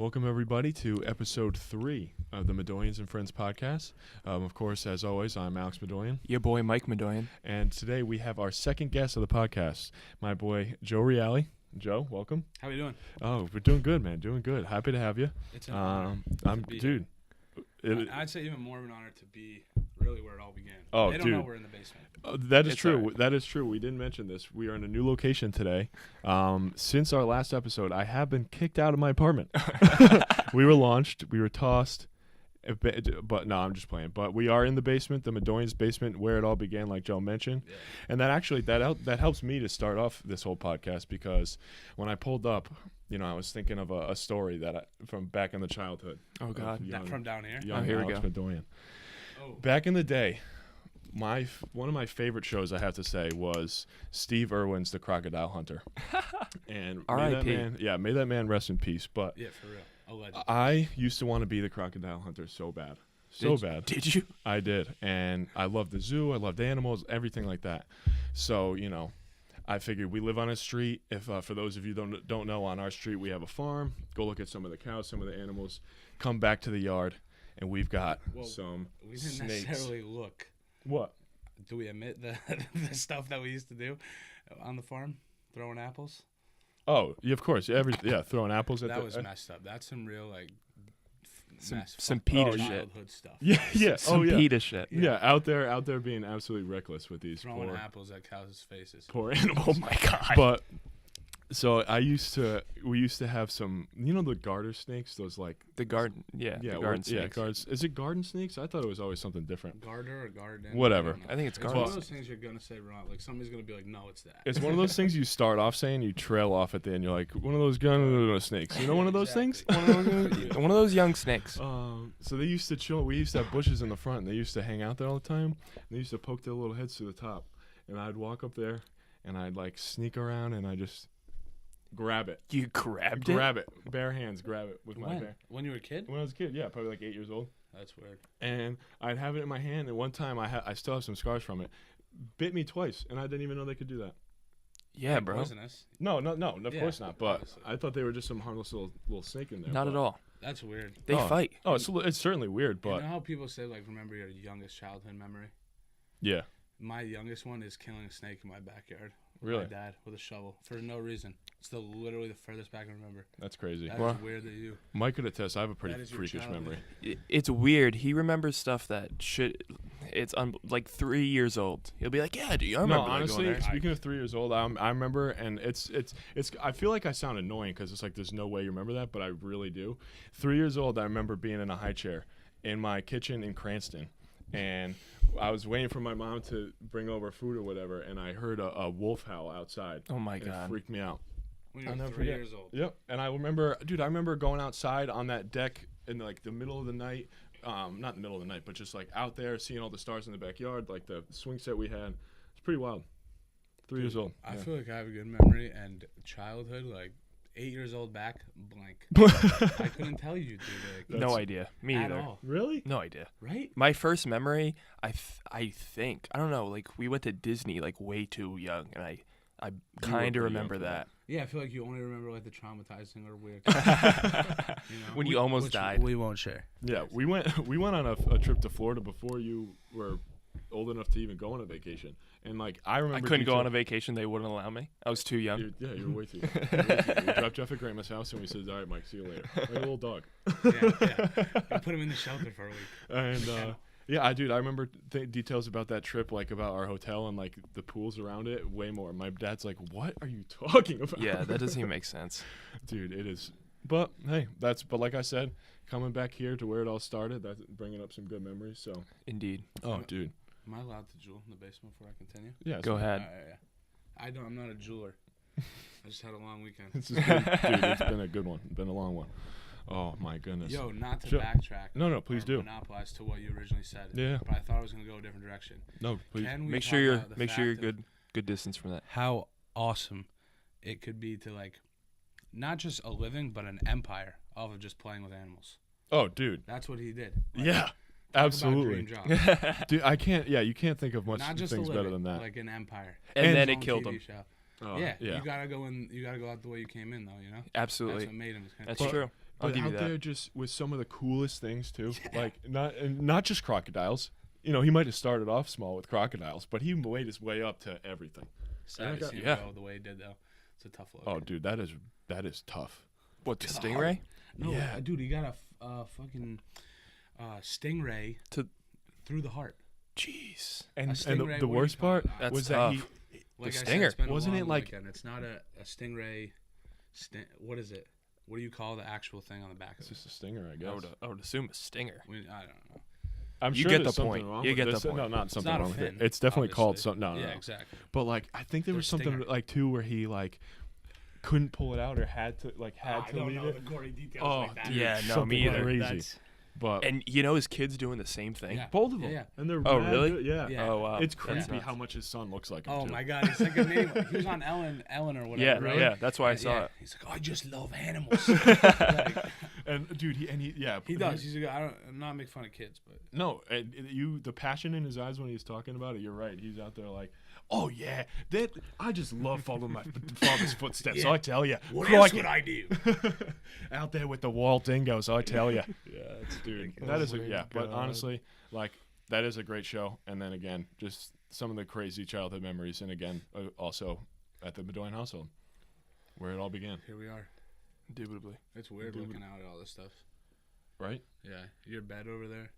welcome everybody to episode 3 of the Madoians and Friends podcast. Of course, as always, I'm Alex Madoian. Your boy, Mike Madoian. And today we have our second guest of the podcast, my boy, Joe Reale. Joe, welcome. How are you doing? Oh, we're doing good, man. Doing good. Happy to have you. It's an honor dude. I'd say even more of an honor to be really where it all began. Oh, they don't dude. know we're in the basement. That is It's true. all right. That is true. We didn't mention this. We are in a new location today. Since our last episode, I have been kicked out of my apartment. We were launched. We were tossed. But no, I'm just playing. But we are in the basement, the Madoian's basement, where it all began, like Joe mentioned. Yeah. And that actually that helps me to start off this whole podcast, because when I pulled up, I was thinking of a story from back in the childhood. Oh, God. From down here? Young here we Alex go. Madoian. Oh. Back in the day, one of my favorite shows, I have to say, was Steve Irwin's The Crocodile Hunter. And R.I.P. may that man rest in peace. But Yeah, for real. A legend. I used to want to be the crocodile hunter so bad. Bad. Did you? I did. And I loved the zoo. I loved animals, everything like that. So, I figured we live on a street. If for those of you don't know, on our street we have a farm. Go look at some of the cows, some of the animals. Come back to the yard, and we've got some We didn't snakes. necessarily look. What? Do we admit the stuff that we used to do on the farm? Throwing apples? Oh, yeah, of course. Throwing apples at That the... was messed up. That's some real, Some fucked PETA up shit. childhood stuff. Yeah. Some PETA shit. Yeah, out there being absolutely reckless with these Throwing poor apples at cows' faces. animals. Oh, my God. But so we used to have some, the garter snakes, those like The garden, the garden snakes. Is it garden snakes? I thought it was always something different. Garter or garden? Whatever. I I think it's It's one garden. of those things you're going to say wrong. Like, somebody's going to be like, no, it's that. It's one of those things you start off saying, you trail off at the end. You're like, one of those snakes. You know, one of those things. One of those young snakes. So they used to chill. We used to have bushes in the front, and they used to hang out there all the time. And they used to poke their little heads through the top, and I'd walk up there, and I'd like sneak around, and I just grab it. You grabbed it? Grab it. Bare hands, grab it with my bare. When you were a kid? When I was a kid, yeah, probably like 8 years old. That's weird. And I'd have it in my hand, and one time I still have some scars from it. Bit me twice, and I didn't even know they could do that. Yeah, bro. Poisonous. No, of Yeah, course not. But obviously. I thought they were just some harmless little snake in there. Not but- at all. That's weird. They Oh. fight. Oh, it's certainly weird, but You know how people say, like, remember your youngest childhood memory? yeah, My youngest one is killing a snake in my backyard. With Really? My dad with a shovel for no reason. It's literally the furthest back I remember. that's crazy. That's Wow. weird that you. Mike could attest. I have a pretty That is your freakish childhood. memory. It's weird. He remembers stuff that it's like 3 years old. He'll be like, yeah, dude, I remember No, that going honestly, there. speaking of 3 years old, I remember, and it's. I feel like I sound annoying because it's like there's no way you remember that, but I really do. 3 years old, I remember being in a high chair in my kitchen in Cranston, and I was waiting for my mom to bring over food or whatever, and I heard a wolf howl outside. Oh, my and God. It freaked me out. When you I'll were never 3 forget. years old. Yep. And I remember going outside on that deck in like the middle of the night, not the middle of the night, but just like out there seeing all the stars in the backyard, like the swing set we had. It's pretty wild. 3 years old. I Yeah. feel like I have a good memory and childhood, like 8 years old back, blank. I couldn't tell you, dude. Like, No idea. Me at either. all. Really? No idea. Right? My first memory, I think, I don't know, like we went to Disney like way too young, and I were kind pretty of remember young for that. Yeah, I feel like you only remember like the traumatizing or weird. When you almost which died. We won't share. Yeah. We went on a trip to Florida before you were old enough to even go on a vacation. And like I remember I couldn't go on a vacation. They wouldn't allow me. I was too young. You were way too young. We dropped Jeff at grandma's house and we said, "All right, Mike, see you later." Like a little dog. Yeah. I put him in the shelter for a week. And I remember details about that trip, like about our hotel and like the pools around it, way more. My dad's like, "What are you talking about?" Yeah, that doesn't even make sense. Dude, it is. But hey, but like I said, coming back here to where it all started, that's bringing up some good memories. So, Indeed. oh, dude, Am I allowed to jewel in the basement before I continue? yeah, Go ahead. Yeah. I'm not a jeweler. I just had a long weekend. This is good. Dude, it's been a good one. Been a long one. Oh my goodness. Yo, not to Sure. backtrack. No, please or do. monopolize to what you originally said. Yeah. But I thought I was going to go a different direction. No, please. Can we Make talk sure you're about the fact of good distance from that. how awesome it could be to like not just a living but an empire of just playing with animals. Oh, dude. That's what he did. Like, Yeah. talk about Absolutely. dream job. Dude, I can't. Yeah, you can't think of much Not just things a living, better than that. like an empire. And then His it own killed TV him. show. Oh, Yeah, you gotta go in. You gotta go out the way you came in, though. You know. That's Absolutely. what made him. That's But- true. I'll but give you out that. there just with some of the coolest things too. Like not just crocodiles. You know, he might have started off small with crocodiles, but he made his way up to everything. Sad to see him Yeah. go the way he did, though. It's a tough look. Oh, dude, that is tough. What, the To the stingray? No, Yeah. dude, he got a fucking stingray through the heart. Jeez. And stingray, the what do you worst call part it? That's was tough. that Like I said, stinger. it's been a Wasn't it long like- weekend. It's not a stingray. What is it? What do you call the actual thing on the back it's of it? just a stinger, I guess. I would assume a stinger. I don't know. I'm You sure get there's the something point. wrong You with get the this. point. No, not It's something not a wrong with it. fin. It's definitely called obviously. something. No, Yeah, no. exactly. But like, I think there Their was something stinger. like too where he like couldn't pull it out or had to leave it. gory details Oh, dude, Yeah, no, something me either. crazy. But And you know his kid's doing the same thing? Yeah. both of them, Yeah. and they're Oh, mad really? good, Yeah. Yeah. Oh, wow. It's That's creepy nuts. how much his son looks like him. Oh too. my God, he's like a mini. He was on Ellen or whatever. Yeah, right? yeah, that's why I saw Yeah. it. He's like, I just love animals. Like, And dude, yeah, he does. He's a, I'm not making fun of kids, but No, and the passion in his eyes when he's talking about it. You're right. He's out there like, oh yeah, that I just love following my father's footsteps. Yeah. I tell you, what else would I do? out there with the wild dingoes. I tell you, Yeah, it's dude, ridiculous. that is Oh my But God. honestly, like that is a great show. And then again, just some of the crazy childhood memories. And again, also at the Madoian household, where it all began. Here we are. Indubitably. It's weird Dude. looking out at all this stuff. Right, Yeah, your bed over there.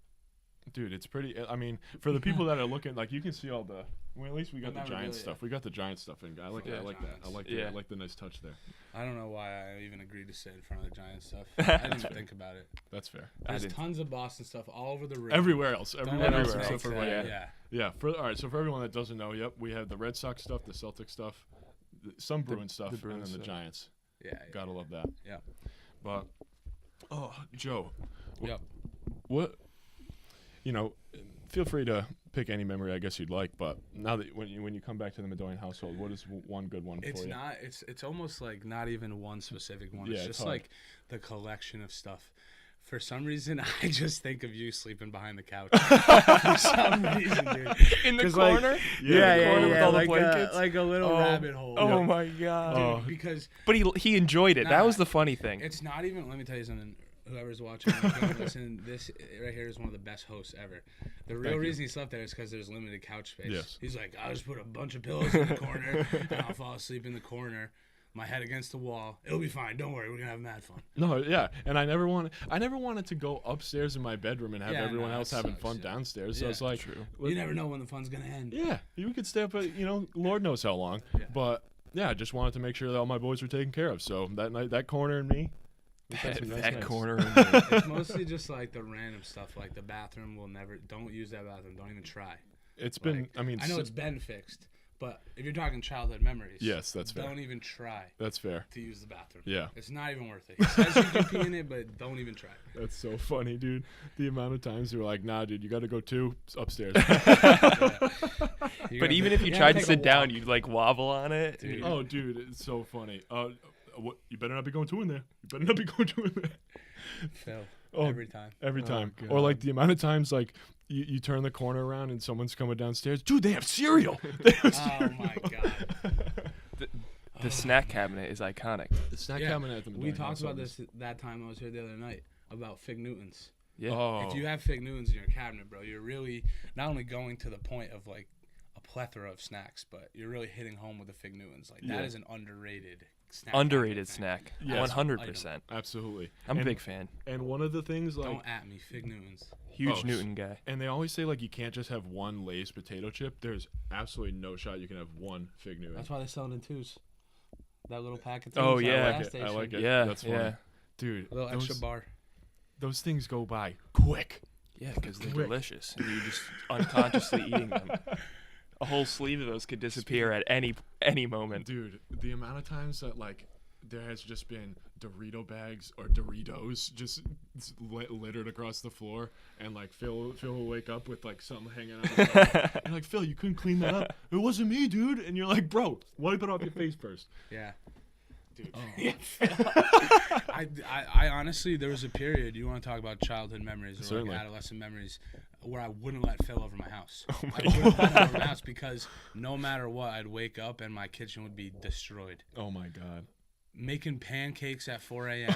dude, it's pretty. I mean, for the people that are looking, like you can see all the. Well, at least we got I've the never Giant really- stuff. We got the Giant stuff in. I like that. I like that. I like that. Yeah. I like the nice touch there. I don't know why I even agreed to sit in front of the Giant stuff. I didn't even think about it. That's fair. There's didn't- tons of Boston stuff all over the room. Everywhere else. Don't Everywhere let else us Everywhere make except for that- right. yeah. Yeah. All right. So for everyone that doesn't know, yep, we have the Red Sox stuff, the Celtic stuff, some Bruin stuff, Bruins and then the stuff. Giants. Yeah. Gotta love that. Yeah. But Joe, Yep. what? You know, feel free to pick any memory I guess you'd like. But now that when you come back to the Madoian household, what is one good one It's for you? not. It's almost like not even one specific one. Yeah, It's it's just hard. like the collection of stuff. For some reason, I just think of you sleeping behind the couch. For some reason, dude. In the 'Cause, like, corner? Yeah, in the corner with all the like blankets? like a little Oh. rabbit hole. Oh Dude, my god. Oh. because But he enjoyed it. That Nah, was the funny thing. it's not even. Let me tell you something. Whoever's watching, if you listen, this right here is one of the best hosts ever. The real Thank you. reason he slept there is because there's limited couch space. Yes. He's like, I'll just put a bunch of pillows in the corner, and I'll fall asleep in the corner, my head against the wall. It'll be fine. Don't worry. We're gonna have mad fun. No, yeah, and I never wanted to go upstairs in my bedroom and have Yeah, everyone no, else that having sucks, fun yeah. downstairs. So Yeah, it's like, true. You never know when the fun's gonna end. yeah, you could stay up at Lord knows how long. Yeah. But yeah, I just wanted to make sure that all my boys were taken care of. So that night, that corner and me, we had some nice that nights. corner. It's mostly just like the random stuff, like the bathroom will never. Don't use that bathroom. Don't even try. It's been, Like, I mean, I know it's been fixed, but if you're talking childhood memories, yes, that's fair. don't even try That's fair. to use the bathroom. Yeah. It's not even worth it. He says you can pee in it, but don't even try. That's so funny, dude. The amount of times you were like, nah, dude, you got to go upstairs. But even if you tried to sit down, you'd like wobble on it. Dude. Oh, dude, it's so funny. What? You better not be going two in there. You better not be going two in there. Phil, Oh, every time. Every Oh, time. God. Or like the amount of times like you turn the corner around and someone's coming downstairs. Dude, they have cereal. They have Oh cereal. my god. The snack cabinet is iconic. The snack Yeah, cabinet at the we Madoian talked about household this that time I was here the other night about Fig Newtons. Yeah. Oh, If you have Fig Newtons in your cabinet, bro, you're really not only going to the point of like a plethora of snacks, but you're really hitting home with the Fig Newtons. Like Yeah. that is an underrated snack. Underrated cabinet thing. snack. Yes. 100%. absolutely. I'm a And- big fan. And one of the things like, Don't at me, Fig Newtons. Huge Oh, Newton guy. and they always say like you can't just have one Lay's potato chip. There's absolutely no shot you can have one Fig Newton. That's why they sell it in twos. That little packet. Oh, twos at yeah. the I gas like it. I station. like it. Yeah. That's funny. Yeah. Dude, A little extra bar. those things go by quick. Yeah, because they're Quick. delicious. And you're just unconsciously eating them. A whole sleeve of those could disappear at any moment. Dude, the amount of times that like there has just been Dorito bags or Doritos just littered across the floor, and like Phil will wake up with like something hanging out. His mouth. You're like, Phil, you couldn't clean that up. It wasn't me, dude. And you're like, bro, wipe it off your face first. Yeah. Dude. I honestly, there was a period, you want to talk about childhood memories or Certainly. like adolescent memories, where I wouldn't let Phil over my house. Oh I wouldn't let him over my house because no matter what, I'd wake up and my kitchen would be destroyed. Oh my god. making pancakes at 4 a.m.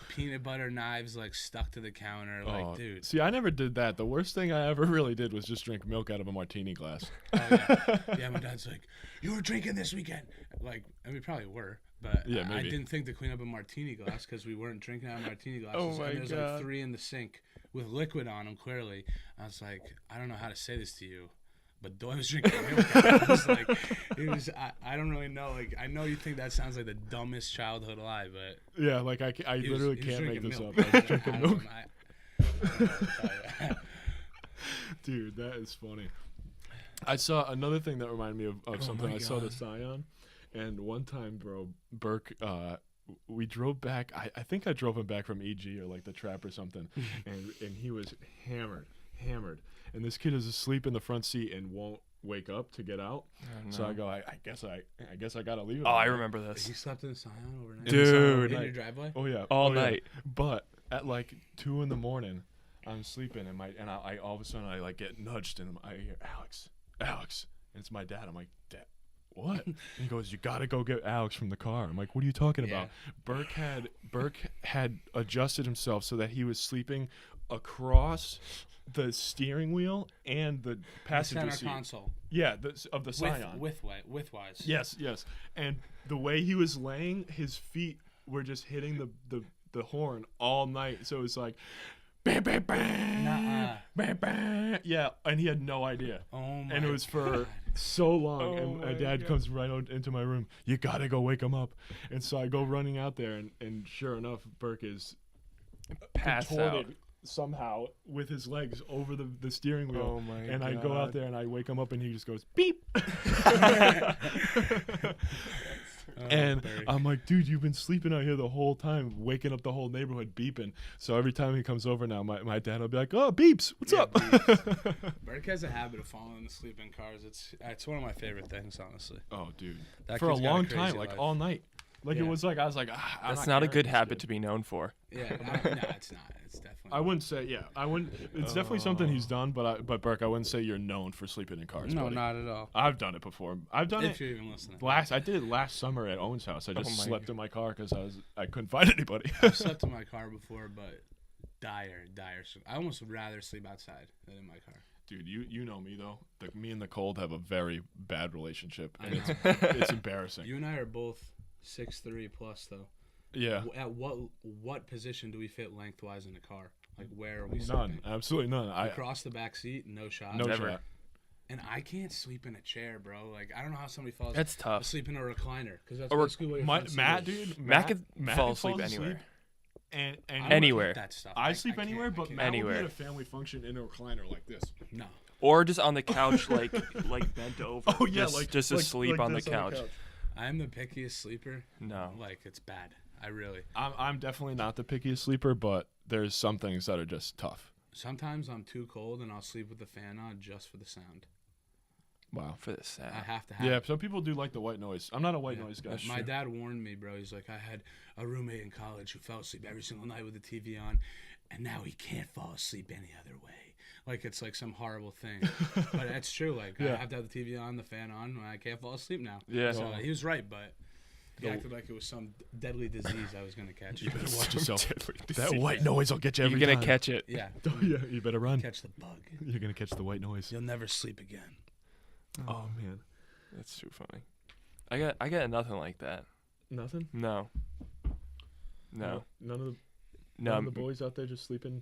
Peanut butter knives like stuck to the counter. Like, dude. See, I never did that. The worst thing I ever really did was just drink milk out of a martini glass. Oh, yeah. Yeah, my dad's like, you were drinking this weekend. Like, and we probably were. But Yeah, I maybe. didn't think to clean up a martini glass because we weren't drinking out of martini glasses. Oh, my and there's God. like 3 in the sink with liquid on them, clearly. I was like, I don't know how to say this to you, but I was drinking milk. I was like, I don't really know. Like, I know you think that sounds like the dumbest childhood lie, but Yeah, like I he was- literally he was can't make drinking this milk. up. I was drinking I milk. don't know, I don't know what to tell you. Dude, that is funny. I saw another thing that reminded me of something. my I saw the God. Scion, and one time, bro, Burke, we drove back. I think I drove him back from EG or like the trap or something, and he was hammered, and this kid is asleep in the front seat and won't wake up to get out. Oh, So no. I go, I guess I gotta leave him. Oh, I there." remember He this. slept in the Scion overnight? Dude. In your driveway? Oh yeah, All oh, yeah. night. But at like 2 a.m, I'm sleeping and I all of a sudden I like get nudged and I hear Alex, and it's my dad. I'm like, Dad, what? And he goes, you gotta go get Alex from the car. I'm like, what are you talking about? Burke had adjusted himself so that he was sleeping across the steering wheel and the passenger Center seat. console. Yeah, of the Scion. Widthwise. Yes. And the way he was laying, his feet were just hitting the horn all night. So it was like, bam, bam, bam, Nuh-uh. bam, bam. Yeah, and he had no idea. Oh my And it was for so long. Oh And my my dad God. comes right out into my room. You gotta go wake him up. And so I go running out there, and sure enough, Burke is Passed out. contorted somehow with his legs over the steering wheel. Oh my And I go God. out there and I wake him up and he just goes beep. And Burke. I'm like, dude, you've been sleeping out here the whole time, waking up the whole neighborhood beeping. So every time he comes over now, my dad will be like, oh, beeps, what's Yeah, up? Burke has a habit of falling asleep in cars. It's one of my favorite things, honestly. Oh, dude. That For a kid's got long crazy time, like life. all night. Like Yeah. it was like, I was like, ah, I'm That's not a carrying good this habit kid. to be known for. Yeah, no, it's not. It's definitely. I wouldn't say, yeah, I wouldn't. It's definitely something he's done, but Burke, I wouldn't say you're known for sleeping in cars. No, buddy. not at all. I've done it before. I've done If it you're even listening. I did it last summer at Owen's house. I just Oh my slept in my car because I couldn't find anybody. I've slept in my car before, but dire. I almost would rather sleep outside than in my car. Dude, you know me though. Me and the cold have a very bad relationship, I and know. it's embarrassing. You and I are both 6'3" plus, though. Yeah, At what position do we fit lengthwise in the car? Like, where are we none, sleeping? absolutely none. Across the back seat, no shot. No Never. shot. And I can't sleep in a chair, bro. Like, I don't know how somebody falls That's tough. asleep in a recliner, because that's Or basically what your front seat Matt, is. dude, Matt could fall falls asleep anywhere. and I don't Anywhere. get that stuff. I sleep can't- anywhere, I but can't. Matt will be Anywhere. at a family function in a recliner like this. No. Or just on the couch, like bent over. Oh yeah, just asleep on the this couch. I'm the pickiest sleeper. No. Like, it's bad. I really. I'm definitely not the pickiest sleeper, but there's some things that are just tough. Sometimes I'm too cold and I'll sleep with the fan on just for the sound. Wow. For the sound. I have to have Yeah, some people do like the white noise. I'm not a white Yeah. noise guy. My dad warned me, bro. He's like, I had a roommate in college who fell asleep every single night with the TV on, and now he can't fall asleep any other way. Like, it's like some horrible thing. But it's true. Like, I Yeah. have to have the TV on, the fan on, and I can't fall asleep now. Yeah. So he was right, but he The- acted like it was some deadly disease I was going to catch. You better watch yourself. Deadly That disease. white noise will get you every You're gonna time. catch it. Yeah. Oh, yeah, you better run. Catch the bug. You're gonna catch the white noise. You'll never sleep again. Oh man, That's too funny. I got nothing like that. nothing. No. No. None of the No. none of the boys out there just sleeping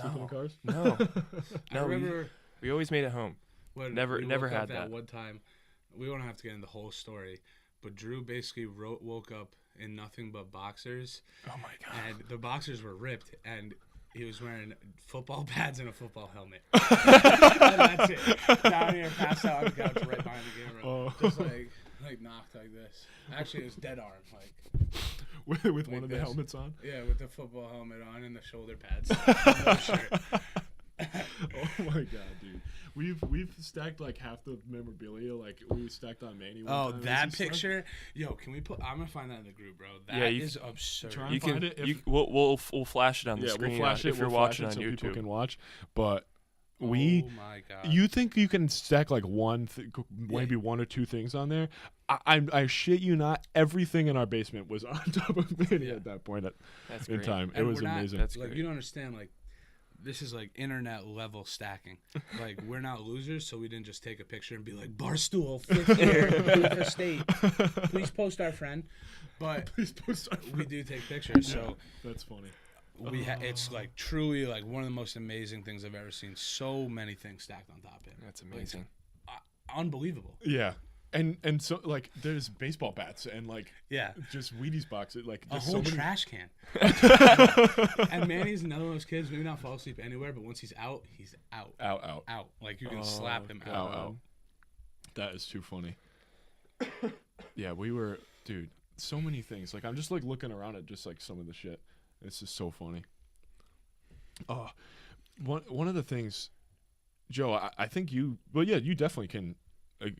in No. cars. No. I No, remember We always made it home. when Never- we never woke up had that. one time. We don't have to get into the whole story, but Drew basically woke up in nothing but boxers, Oh my god. and the boxers were ripped, and he was wearing football pads and a football helmet. And that's it. Down here, passed out on the couch right behind the camera. Oh. Just like knocked like this. Actually, it was dead arm. Like, with one Like of the this. helmets on. yeah, with the football helmet on and the shoulder pads. No shirt. Oh my god, dude. We've stacked like half the memorabilia. Like we stacked on Manny. One Oh, time. that It's just picture. Yo, can we put? I'm gonna find that in the group, bro. That Yeah, is absurd. Try You and can. find it if- We'll flash it on the yeah, screen we'll flash it if you're we'll flash watching it on so people YouTube. can watch. But Oh my God. You think you can stack like maybe one or two things on there? I shit you not. Everything in our basement was on top of Manny at that point That's in great. time. It And was we're not- amazing. That's like great. you don't understand. Like this is like internet level stacking. Like we're not losers, so we didn't just take a picture and be like Barstool fifth year for state. Please post our friend. But Please post our we do take pictures, so That's funny. it's like truly like one of the most amazing things I've ever seen. So many things stacked on top of it. That's amazing. Unbelievable. Yeah. And so like there's baseball bats and like Yeah. just Wheaties boxes, like A just whole so many. trash can. And Manny's another one of those kids, maybe not fall asleep anywhere, but once he's out, he's out. Out. Out. Like you can slap him out. Out. That is too funny. Yeah, dude, so many things. Like I'm just like looking around at just like some of the shit. It's just so funny. One of the things, Joe, I think you definitely can,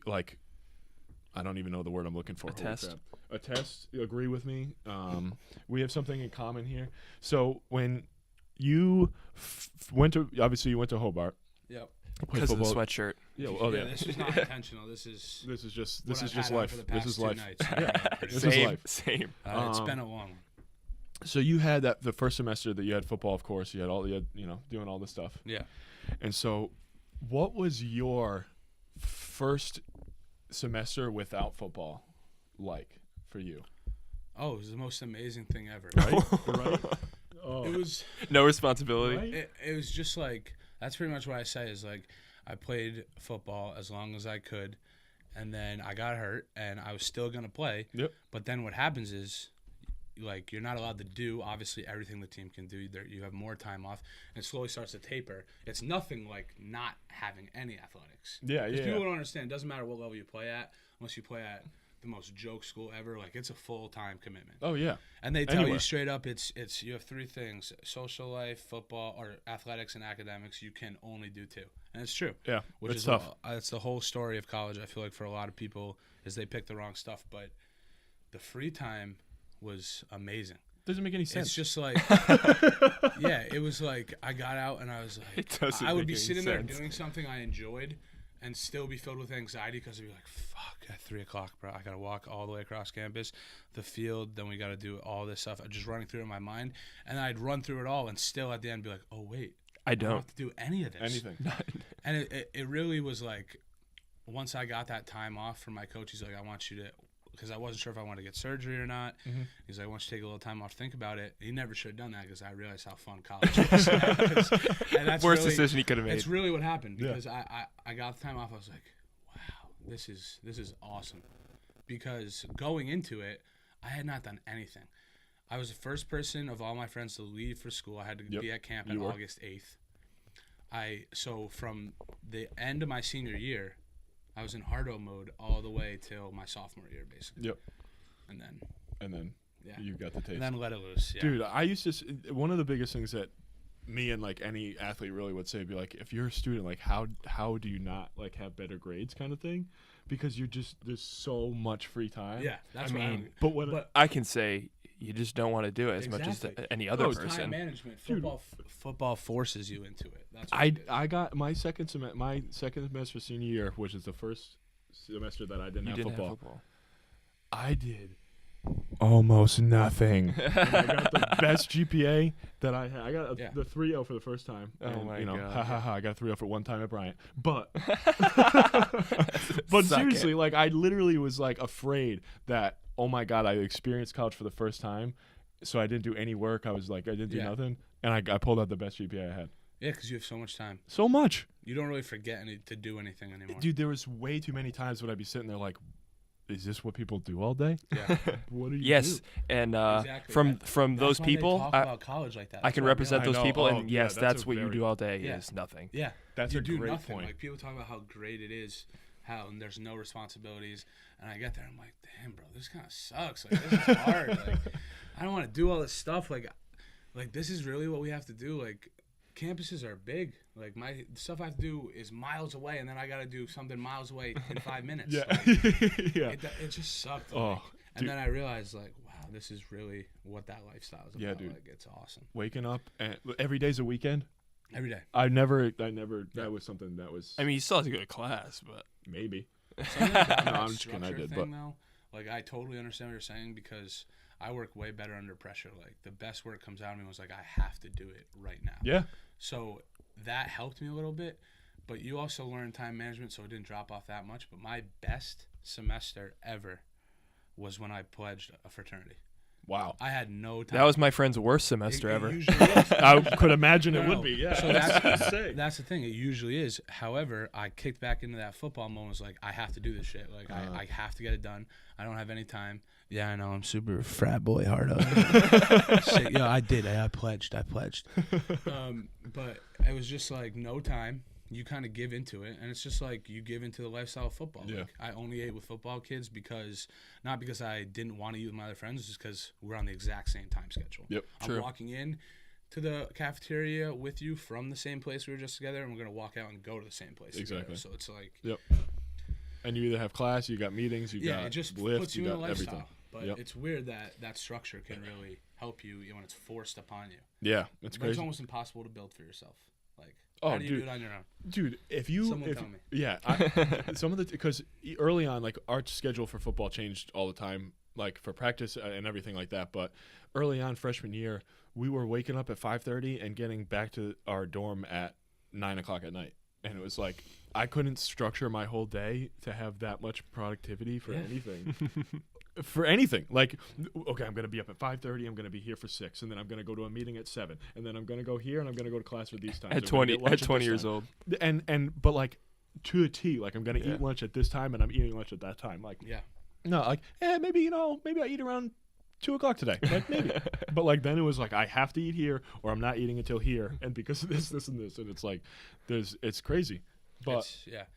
like, I don't even know the word I'm looking for. Attest. Attest. You agree with me? We have something in common here. So when you obviously you went to Hobart. Yep. played Because of the football. sweatshirt. Yeah. Yeah, this was not intentional. This is This is just what I've had on life. for the This past is 2 life. nights. This is Same. life. Same. It's been a long one. So you had the first semester that you had football, of course. You had doing all this stuff. Yeah. And so, what was your first semester without football like for you? Oh, it was the most amazing thing ever. Right? Oh. It was. No responsibility. Right? It was just like that's pretty much what I say is like I played football as long as I could, and then I got hurt, and I was still gonna play. Yep. But then what happens is, like, you're not allowed to do obviously everything the team can do. You have more time off, and it slowly starts to taper. It's nothing like not having any athletics. Yeah, 'Cause yeah. people don't understand. It doesn't matter what level you play at, unless you play at the most joke school ever. Like it's a full-time commitment. Oh yeah. And they tell Anywhere. you straight up, it's you have 3 things: social life, football, or athletics and academics. You can only do 2, and it's true. Yeah. Which it's is tough. It's the whole story of college. I feel like for a lot of people, is they pick the wrong stuff. But the free time was amazing. Doesn't make any sense. It's just like, yeah, it was like I got out and I was like, It doesn't I would make be any sitting there sense. doing something I enjoyed and still be filled with anxiety because I'd be like, fuck, at 3 o'clock, bro, I got to walk all the way across campus, the field, then we got to do all this stuff. Just running through it in my mind. And I'd run through it all and still at the end be like, oh, wait, I don't don't. have to do any of this. anything. And it really was like, once I got that time off from my coach, he's like, I want you to, because I wasn't sure if I wanted to get surgery or not. Mm-hmm. He's like, I want you to take a little time off to think about it. He never should have done that because I realized how fun college is. And that's Worst really, decision he could have made. It's really what happened Yeah. because I got the time off. I was like, wow, this is awesome. Because going into it, I had not done anything. I was the first person of all my friends to leave for school. I had to Yep. be at camp You on were. August 8th. So from the end of my senior year, I was in hardo mode all the way till my sophomore year, basically. Yep. And then, Yeah. You got the taste. and then let it loose. Yeah. Dude, I used to. One of the biggest things that me and like any athlete really would say, be like, if you're a student, like how do you not like have better grades, kind of thing, because there's so much free time. Yeah, that's I what mean, But I can say you just don't want to do it as much as Exactly. any other Oh, it's time person. management. Dude. Football forces you into it. That's what it is. I got my second semester senior year, which is the first semester that I didn't You have didn't football. have football. I did almost nothing. And I got the best GPA that I had. I got Yeah. the 3.0 for the first time. Oh And, my God! God. Ha ha ha! I got a 3.0 for one time at Bryant. But Suck seriously, it. like I literally was like afraid that, oh my God, I experienced college for the first time, so I didn't do any work. I was like, I didn't do Yeah. nothing, and I pulled out the best GPA I had. Yeah, because you have so much time. So much. You don't really forget to do anything anymore. Dude, there was way too many times when I'd be sitting there like, is this what people do all day? Yeah. What do you Yes, do? and Exactly. from That's those why they people, talk about college like that. I That's can why represent I those know. people, Oh, and yeah, yes, that's that's a what you very- do all day Yeah. is nothing. Yeah, That's you a do great nothing. point. Like people talk about how great it is, how and there's no responsibilities, and I get there, I'm like, damn, bro, this kind of sucks. Like this is hard. Like I don't want to do all this stuff. Like this is really what we have to do. Like campuses are big. Like the stuff I have to do is miles away, and then I got to do something miles away in 5 minutes. Yeah, Like, yeah. it just sucked. Oh, Like, and dude. then I realized, like, wow, this is really what that lifestyle is about. Yeah, dude. Like, it's awesome. Waking up and every day's a weekend. Every day. I never. That was something that was. I mean, you still have to go to class, but maybe. Something about No, that I'm just kidding, I structure did, thing, though, like, I totally understand what you're saying because I work way better under pressure. Like, the best work comes out of me was like, I have to do it right now. Yeah. So that helped me a little bit, but you also learn time management, so it didn't drop off that much. But my best semester ever was when I pledged a fraternity. Wow. I had no time. that was my friend's worst semester It ever. usually is. I could imagine No, it no. would be. Yeah. So that's sick. that's the thing. It usually is. However, I kicked back into that football moment. Was like, I have to do this shit. Like, I have to get it done. I don't have any time. Yeah, I know. I'm super frat boy hard up. Yeah, I did. I pledged. But it was just like no time. You kind of give into it, and it's just like you give into the lifestyle of football. Yeah. Like, I only ate with football kids not because I didn't want to eat with my other friends, just because we're on the exact same time schedule. Yep. I'm True. walking in to the cafeteria with you from the same place we were just together, and we're gonna walk out and go to the same place. Exactly. Together. So it's like, Yep. And you either have class, you got meetings, you got it just lift, puts you you in a got lifestyle. everything. But Yep. it's weird that structure can really help you when it's forced upon you. Yeah, it's But it's crazy. almost impossible to build for yourself. Like, Oh, how do you dude. do it on your own? Dude, if you, Someone tell me. yeah, some of the because early on, like our schedule for football changed all the time, like for practice and everything like that. But early on, freshman year, we were waking up at 5:30 and getting back to our dorm at 9:00 at night, and it was like I couldn't structure my whole day to have that much productivity for Yeah. anything. For anything, like, okay, I'm gonna be up at 5:30. I'm gonna be here for 6, and then I'm gonna go to a meeting at 7, and then I'm gonna go here, and I'm gonna go to class for these times. At I'm gonna 20, get lunch at this 20 years time. old. But like to a T, like I'm gonna Yeah. eat lunch at this time, and I'm eating lunch at that time. Like, Yeah. no, like, maybe I eat around 2:00 today, like maybe. But like then it was like I have to eat here, or I'm not eating until here, and because of this, and this, and it's like it's crazy, but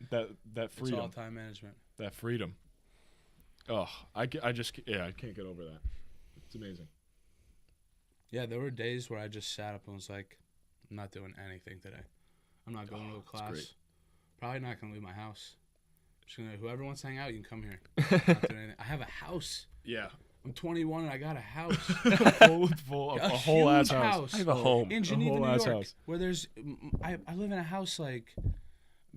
that It's freedom, all time management. that freedom. Oh, I can't get over that. It's amazing. Yeah, there were days where I just sat up and was like, I'm not doing anything today. I'm not going to a that's class. great. Probably not going to leave my house. Just gonna, whoever wants to hang out, you can come here. Not doing anything. I have a house. Yeah, I'm 21 and I got a house. full a whole huge ass house. I have a home. in A Geneva, whole New ass York, house. where there's I live in a house like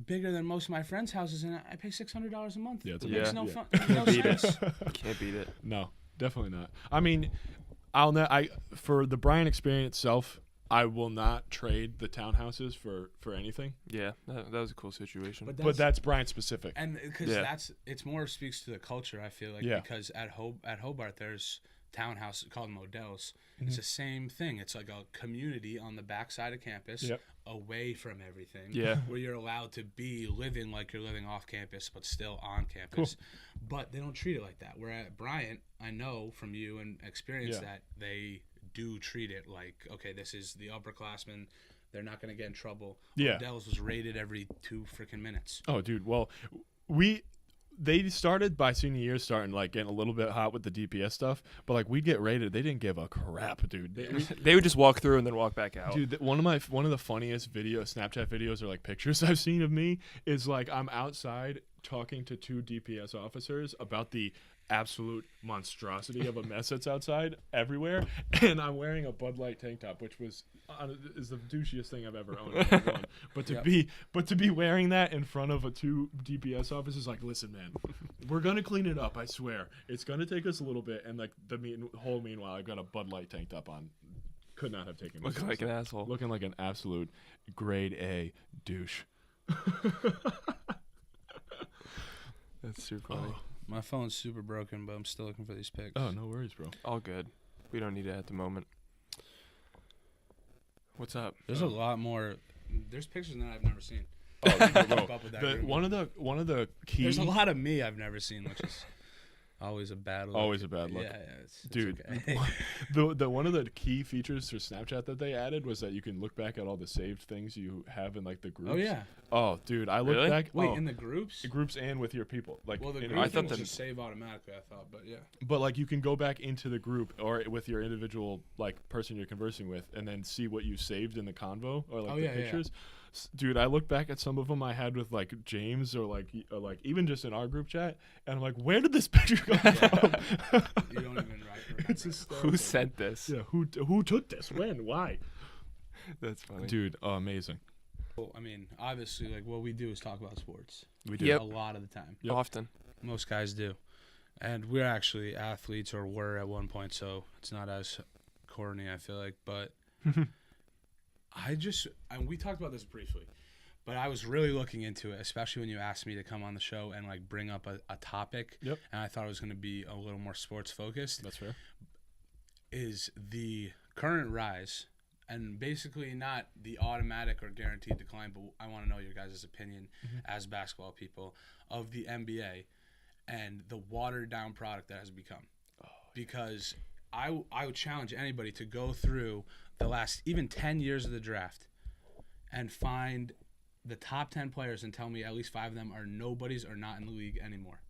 bigger than most of my friends' houses, and I pay $600 a month. Yeah, it's it amazing. makes no, Yeah. no beat it. sense. Can't beat it. No, definitely not. I mean, for the Bryan experience itself, I will not trade the townhouses for anything. Yeah, that was a cool situation. But that's Bryan specific. And because Yeah. it's more speaks to the culture, I feel like, Yeah. because at Hobart there's townhouses called models. Mm-hmm. It's the same thing. It's like a community on the backside of campus, Yep. away from everything. Yeah. Where you're allowed to be living like you're living off campus, but still on campus. But they don't treat it like that. Where at Bryant, I know from you and experience Yeah. that they do treat it like, okay, this is the upperclassmen. They're not going to get in trouble. Yeah. Models was raided every 2 freaking minutes. Oh, dude. Well, they started by senior year starting like getting a little bit hot with the DPS stuff, but like we get rated, they didn't give a crap, dude. They would just walk through and then walk back out. Dude, one of the funniest Snapchat videos or like pictures I've seen of me is like I'm outside talking to 2 DPS officers about the absolute monstrosity of a mess that's outside everywhere, and I'm wearing a Bud Light tank top, which is the douchiest thing I've ever owned. One. But to be wearing that in front of 2 DPS officers, like, listen, man, we're gonna clean it up. I swear, it's gonna take us a little bit. And like meanwhile, I've got a Bud Light tank top on. Could not have taken it Looking like an asshole. looking like an absolute grade A douche. That's super funny. My phone's super broken, but I'm still looking for these pics. Oh, no worries, bro. All good. We don't need it at the moment. What's up? There's a lot more. There's pictures that I've never seen. Oh, Keep bro, up with that group. one of the key. There's a lot of me I've never seen, which is always a bad look. Always a bad look. Yeah, it's Dude, okay. the one of the key features for Snapchat that they added was that you can look back at all the saved things you have in like the groups. Oh yeah. Oh, dude, I look Really? back. Wait, in the groups? groups and with your people. Like, Well, the in- group I I thought thought that- just save automatically. I thought, but yeah. but like you can go back into the group or with your individual like person you're conversing with, and then see what you saved in the convo or like Oh, the yeah, yeah. pictures. Dude, I look back at some of them I had with like James or like even just in our group chat, and I'm like, where did this picture come from? You don't even remember. It's hysterical. Who sent this? Yeah, who took this? When? Why? That's funny. Dude, amazing. Well, I mean, obviously, like what we do is talk about sports. We do. Yep. A lot of the time. Yep. Often. Most guys do. And we're actually athletes, or were at one point, so it's not as corny, I feel like. But and we talked about this briefly, but I was really looking into it, especially when you asked me to come on the show and like bring up a topic. Yep. And I thought it was going to be a little more sports focused. That's fair. Is the current rise, and basically not the automatic or guaranteed decline, but I want to know your guys' opinion as basketball people of the NBA and the watered down product that has become. Because I would challenge anybody to go through the last even 10 years of the draft and find the top 10 players and tell me at least 5 of them are nobodies or not in the league anymore.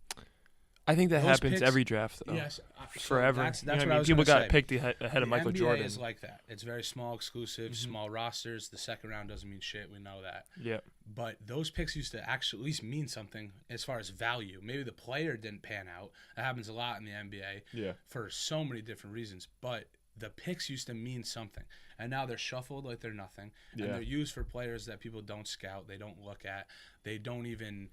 I think that Those happens picks- every draft, though. Yes, Forever. That's You know what what I I was mean? People gonna got say. picked ahead of Michael NBA Jordan. is like that. It's very small, exclusive, small rosters. The second round doesn't mean shit. We know that. Yeah. But those picks used to actually at least mean something as far as value. Maybe the player didn't pan out. That happens a lot in the NBA Yeah. for so many different reasons. But the picks used to mean something. And now they're shuffled like they're nothing. Yeah. And they're used for players that people don't scout. They don't look at. They don't even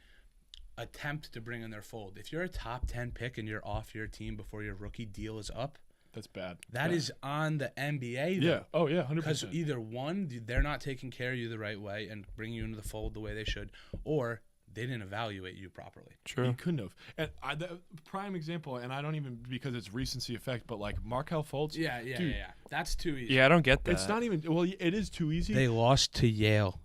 attempt to bring in their fold. If you're a top 10 pick and you're off your team before your rookie deal is up, That's bad. that is on the NBA, though. Yeah. Oh, yeah, Because 100%. either one, they're not taking care of you the right way and bringing you into the fold the way they should, or they didn't evaluate you properly. True. You couldn't have. And the prime example, and I don't even, because it's recency effect, but like Markelle Fultz. Dude, Yeah. That's too easy. Yeah, I don't get that. It's not even, well, it is too easy. They lost to Yale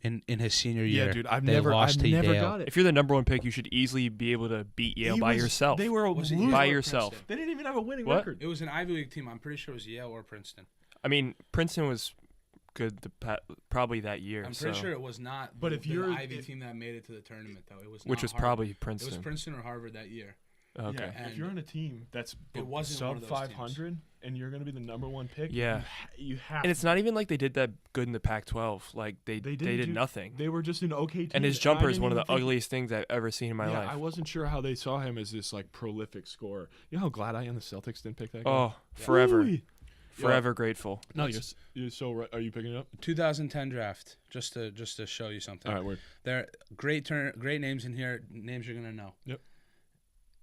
in his senior year. Yeah, dude, I've They never lost to Yale. got it. If you're the number 1 pick, you should easily be able to beat Yale by yourself. They were Was it losing. Yale by or yourself. Princeton? They didn't even have a winning What? record. It was an Ivy League team. I'm pretty sure it was Yale or Princeton. I mean, Princeton was good probably that year. I'm pretty so- sure it was not But the, if you're- the Ivy team that made it to the tournament, though. It was which not was Harvard. probably It was Princeton. Princeton or Harvard that year. Okay. Yeah, if And you're on a team that's it wasn't one sub of those teams. 500 and you're going to be the number 1 pick, Yeah. you have And it's not even like they did that good in the Pac-12. Like they didn't did do- nothing. They were just an okay team. And his I jumper is didn't one of even the think- ugliest things I've ever seen in my Yeah, life. I wasn't sure how they saw him as this like prolific scorer. You know how glad I am the Celtics didn't pick that guy? Oh, forever. Woo-wee. Forever grateful. No, you're so right. Are you picking it up? 2010 draft, just to show you something. All right, word. There are great names in here, names you're going to know. Yep.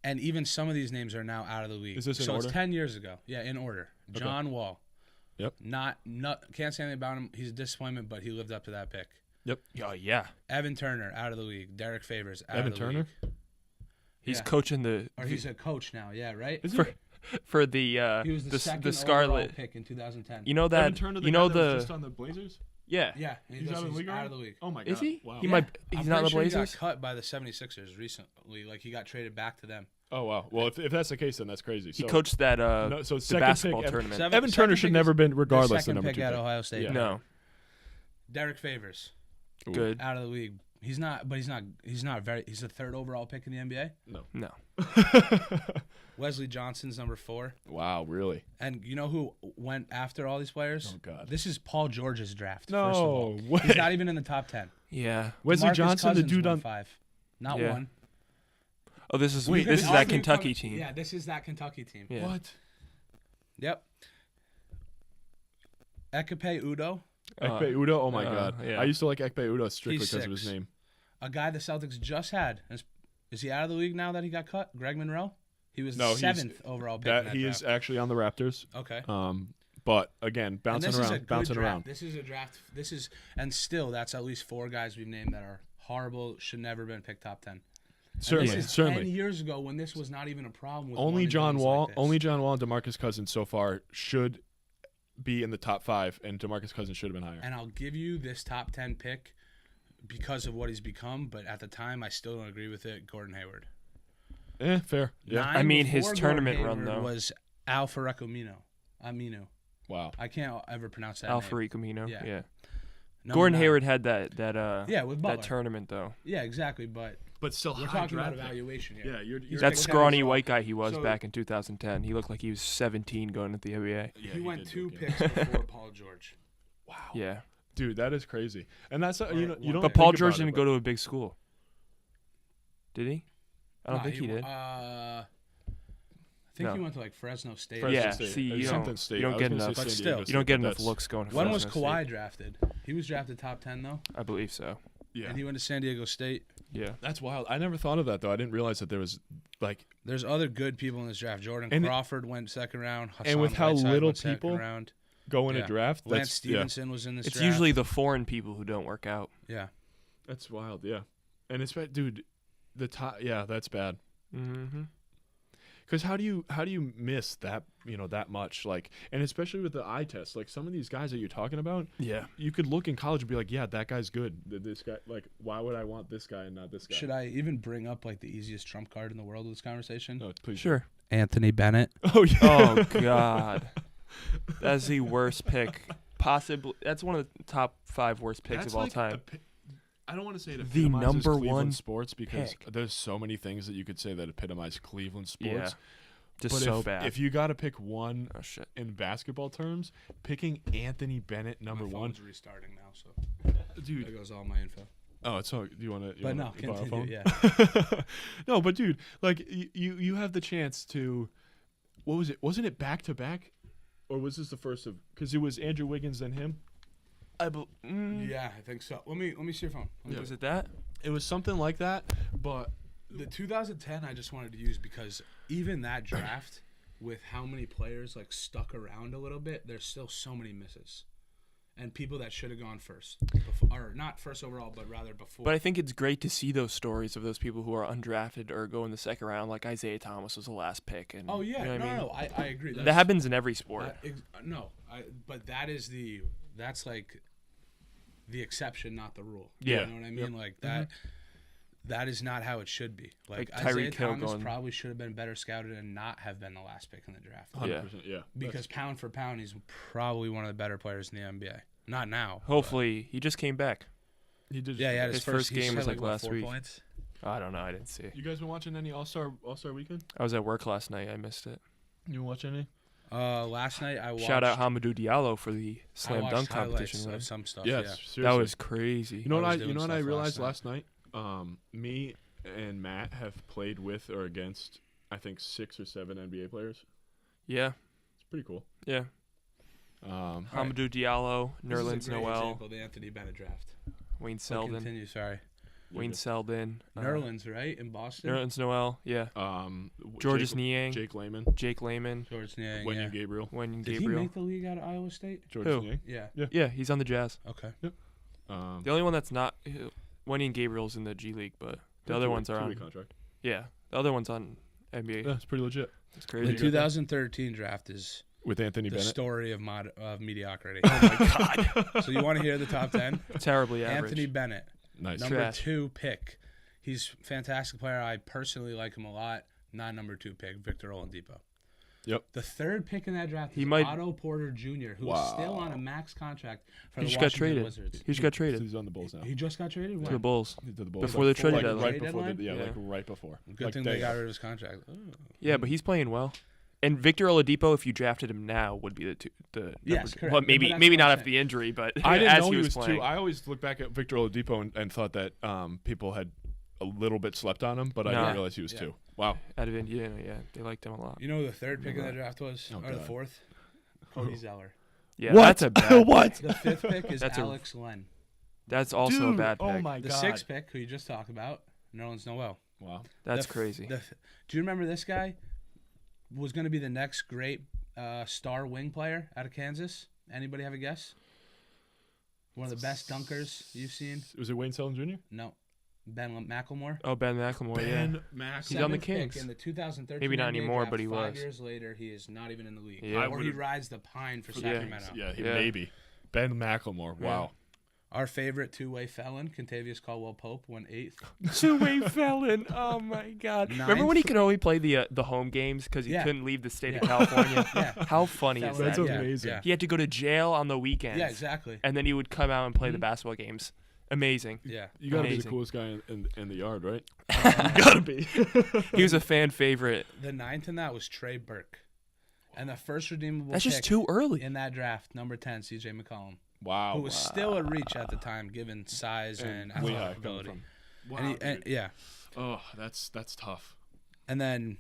And even some of these names are now out of the league. Is this in so order? it's 10 years ago. Yeah, in order. Okay. John Wall. Yep. Not can't say anything about him. He's a disappointment, but he lived up to that pick. Oh, yeah. Evan Turner out of the league. Derek Favors out Evan of the Turner? league. He's Yeah. coaching Or he's a coach now. Yeah, right. Is for it? for the He was the second overall Scarlet. pick in 2010. You know Evan that Turner, the you guy know that was the just on the Blazers? yeah. Yeah, and He's out of the league out already? of the league. Oh my god. Is he? Wow. He might. I'm He's not in the pretty sure Blazers. He got cut by the 76ers recently. Like he got traded back to them. Oh wow. Well, if that's the case, then that's crazy. He So, coached that no, so the second basketball pick, tournament. Evan Turner should never been regardless the the second number pick 2 at pick. Ohio State. Yeah. No, Derek Favors Ooh. good. out of the league. He's not very. He's the 3rd overall pick in the NBA. No. Wesley Johnson's number 4. Wow, really? And you know who went after all these players? Oh god. This is Paul George's draft. No first of all. way. He's not even in the top 10. Yeah. Wesley DeMarcus Johnson, the Cousins dude won on 5, not Yeah. 1. Oh, this is Wait, this is All that three Kentucky coming- team. Yeah, this is that Kentucky team. Yeah. What? Yep. Ekpe Udo, Ekpe Udo? Oh my uh, god. yeah. I used to like Ekpe Udo strictly He's because of his 6. name. a guy the Celtics just had. Is he out of the league now that he got cut? Greg Monroe? He was No, the he's- 7th overall pick. That in that he draft. is actually on the Raptors. Okay. But again, And bouncing this is a around, good bouncing draft. around. This is a draft. And still, that's at least 4 guys we've named that are horrible, should never been picked top 10. And Certainly, this is certainly. 10 years ago when this was not even a problem. With Only one and John dones Wall, like this. only John Wall and DeMarcus Cousins so far should be in the top 5, and DeMarcus Cousins should have been higher. And I'll give you this top 10 pick because of what he's become, but at the time, I still don't agree with it. Gordon Hayward. Fair. Yeah. 9 I mean, his before tournament Gordon run, Hayward though. was Aminu. Wow. I can't ever pronounce that name. Alfred Camino. Yeah. Yeah. Number Gordon 9. Hayward had that Yeah, with Butler. that tournament though. Yeah, exactly. But But still, we're talking about evaluation here. Yeah, you're He's That taking scrawny guys off. white guy he was So- back in 2010. He looked like he was 17 going into the NBA. Yeah, he went did 2 look good. picks before Paul George. Wow. Yeah. Dude, that is crazy. And that's Or you know you one don't. pick. But Paul think George about it, didn't go to a big school. Did he? I don't Nah, think he did. I think No. he went to like Fresno State. Fresno Yeah, State. see, Or you something don't- State. you don't I was get gonna say enough- San But Diego still. State, You don't get but enough that's- looks going to When was Fresno Kawhi State. drafted? He was drafted top 10 though, I believe so. Yeah, and he went to San Diego State. Yeah. that's wild. I never thought of that though. I didn't realize that there was like, There's other good people in this draft. Jordan And- Crawford went second round. and Hassan with how Whiteside little went second people- round. go in Yeah. a draft. Lance That's Stevenson was in this It's draft. usually the foreign people who don't work out. yeah. That's wild. Yeah, and it's dude, the top. Yeah, that's bad. Mm-hmm. Because how do you miss that that much, like, and especially with the eye test, like some of these guys that you're talking about, Yeah. you could look in college and be like, yeah, that guy's good. This guy, like, why would I want this guy and not this guy? Should I even bring up like the easiest trump card in the world of this conversation? No, please. Sure. Anthony Bennett. Oh yeah. Oh God, that's the worst pick. Possibly, that's one of the top 5 worst picks That's of all like time. I don't want to say it The epitomizes number Cleveland one sports because pick. there's so many things that you could say that epitomize Cleveland sports. Yeah. Just But so if, bad. If you got to pick one Oh shit. in basketball terms, picking Anthony Bennett number My one, phone's restarting now, so dude. there goes all my info. Oh, it's all. Do you want to? But no, borrow a continue. phone? Yeah. No, but dude, like you have the chance to. What was it? Wasn't it back to back, or was this the first of? Because it was Andrew Wiggins then him. Yeah, I think so. Let me see your phone. Let me Was it that? It was something like that, but The 2010 I just wanted to use because even that draft with how many players like stuck around a little bit, there's still so many misses. And people that should have gone first. Or not first overall, but rather before. But I think it's great to see those stories of those people who are undrafted or go in the second round, like Isaiah Thomas was the last pick. And oh yeah, you know what I mean? no, I agree. That happens in every sport. But that's like the exception, not the rule. Yeah. You know what I mean? Like that. That is not how it should be. Like Like Tyreek Isaiah Hill Thomas going- probably should have been better scouted and not have been the last pick in the draft. 100%. Yeah. Because pound for pound, he's probably one of the better players in the NBA. Not now. Hopefully, he just came back. He did. Yeah, he had His his first he game had was, like, what, last 4 week. points? I don't know. I didn't see. You guys been watching any All-Star weekend? I was at work last night. I missed it. You watch any? Last night I watched. Shout out Hamidou Diallo for the I slam watched dunk highlights competition. of Right? some stuff. Yes. Yeah. Seriously. That was crazy. You know what I I? was You doing know what I stuff realized last last night? Me and Matt have played with or against, I think, 6 or 7 NBA players. Yeah. It's pretty cool. Yeah. Um, Hamidou Diallo, This is a Nerlens great Noel, example of the Anthony Bennett draft. Wayne So Selden. continue. Sorry. Wayne Selden. Nerlens, right in Boston. Nerlens Noel. Yeah. Georges Niang. Jake Layman, Jake Layman. George Niang. Wenyan Yeah. Gabriel, Wenyan Did Gabriel. he make the league out of Iowa State? George Who? Niang. Yeah. Yeah, he's on the Jazz. Okay. The only one that's not Wenyan Gabriel's in the G League, but the other ones are on. two-way contract. Yeah, the other one's on NBA. Yeah, it's pretty legit. It's The crazy. 2013 draft is With Anthony the Bennett. story of mediocrity. Oh my God. So you want to hear the top 10? Terribly average. Anthony Bennett, Nice. number Trash. 2 pick. He's a fantastic player. I personally like him a lot. Not number 2 pick, Victor Oladipo. Yep. The 3rd pick in that draft He is might- Otto Porter Jr., who's still on a max contract for He the just got Washington traded. Wizards. He just got traded He's on the Bulls now. He just got traded? to When? the Bulls. To the Bulls. Before the trade like, deadline. right Trade before. deadline? Yeah, Yeah. like right before. Good like thing day they got of. rid of his contract. Oh. Yeah, but he's playing well. And Victor Oladipo, if you drafted him now, would be the Yes, number two. correct. Well, But maybe that's maybe what not I'm after the injury, but I didn't as know he was too. playing. I always look back at Victor Oladipo and thought that people had a little bit slept on him, but I No. didn't realize he was Yeah. 2. Wow. Out of Indiana, yeah, they liked him a lot. You know who the 3rd pick in that draft was? Oh, Or the God. 4th? Cody Zeller. Yeah, What? that's a bad. What? The 5th pick is That's a- Alex Len. That's also Dude, a bad pick. Oh my The god. 6th pick, who you just talked about, Nerlens Noel. Wow. That's The f- crazy. Do you remember this guy? Was going to be the next great star wing player out of Kansas. Anybody have a guess? One of the best dunkers you've seen? Was it Wayne Selden Jr.? No. Ben McLemore. Oh, Ben McLemore, yeah. Mack. He's on the 7th pick Kings. in the 2013 Maybe not NBA anymore, draft. but he 5 was. years later, he is not even in the league. Yeah. Or he rides the pine for Sacramento. Yeah, Yeah. maybe. Ben McLemore. Wow. Our favorite two-way felon, Contavious Caldwell-Pope, went 8th. Two-way felon. Oh my God. Remember when he could only play the home games because he Yeah. couldn't leave the state Yeah. of California? Yeah. How funny is Felon, That's that? yeah, amazing. Yeah. He had to go to jail on the weekends. Yeah, exactly. And then he would come out and play the Mhm. basketball games. Amazing. Yeah. You gotta be the Amazing. coolest guy in the yard, right? You gotta be. He was a fan favorite. The 9th in that was Trey Burke. And the first redeemable That's pick just too early. in that draft, number 10, CJ McCollum, Wow. who was still a reach at the time given size and way high athletic coming ability. from. Wow. And dude. yeah. Oh, that's tough. And then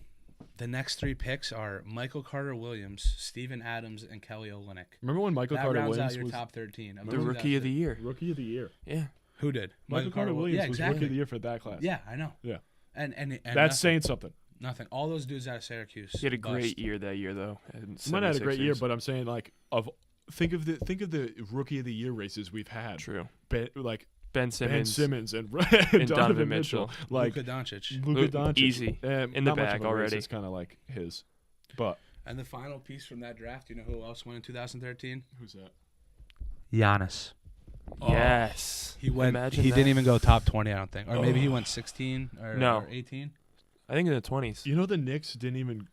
The next 3 picks are Michael Carter-Williams, Steven Adams, and Kelly Olynyk. Remember when Michael That Carter rounds Williams out your was top 13. The rookie of the year. rookie of the year? Yeah. Who did? Michael Carter Williams Yeah, was exactly. rookie of the year for that class. Yeah, I know. Yeah. And That's nothing, saying something. nothing. All those dudes out of Syracuse. He had a great bust. year that year, though. He might have had a great year, but I'm saying like think of the rookie of the year races we've had. True. Ben Ben Simmons. and Donovan Mitchell. Like Luka Doncic. Luka Doncic. Easy. In the bag already. It's kind of like his. But And the final piece from that draft, you know who else went in 2013? who's that? Giannis. Yes. He went. Imagine He that. didn't even go top 20, I don't think. Or maybe he went 16 No. or 18. I think in the 20s. You know the Knicks didn't even.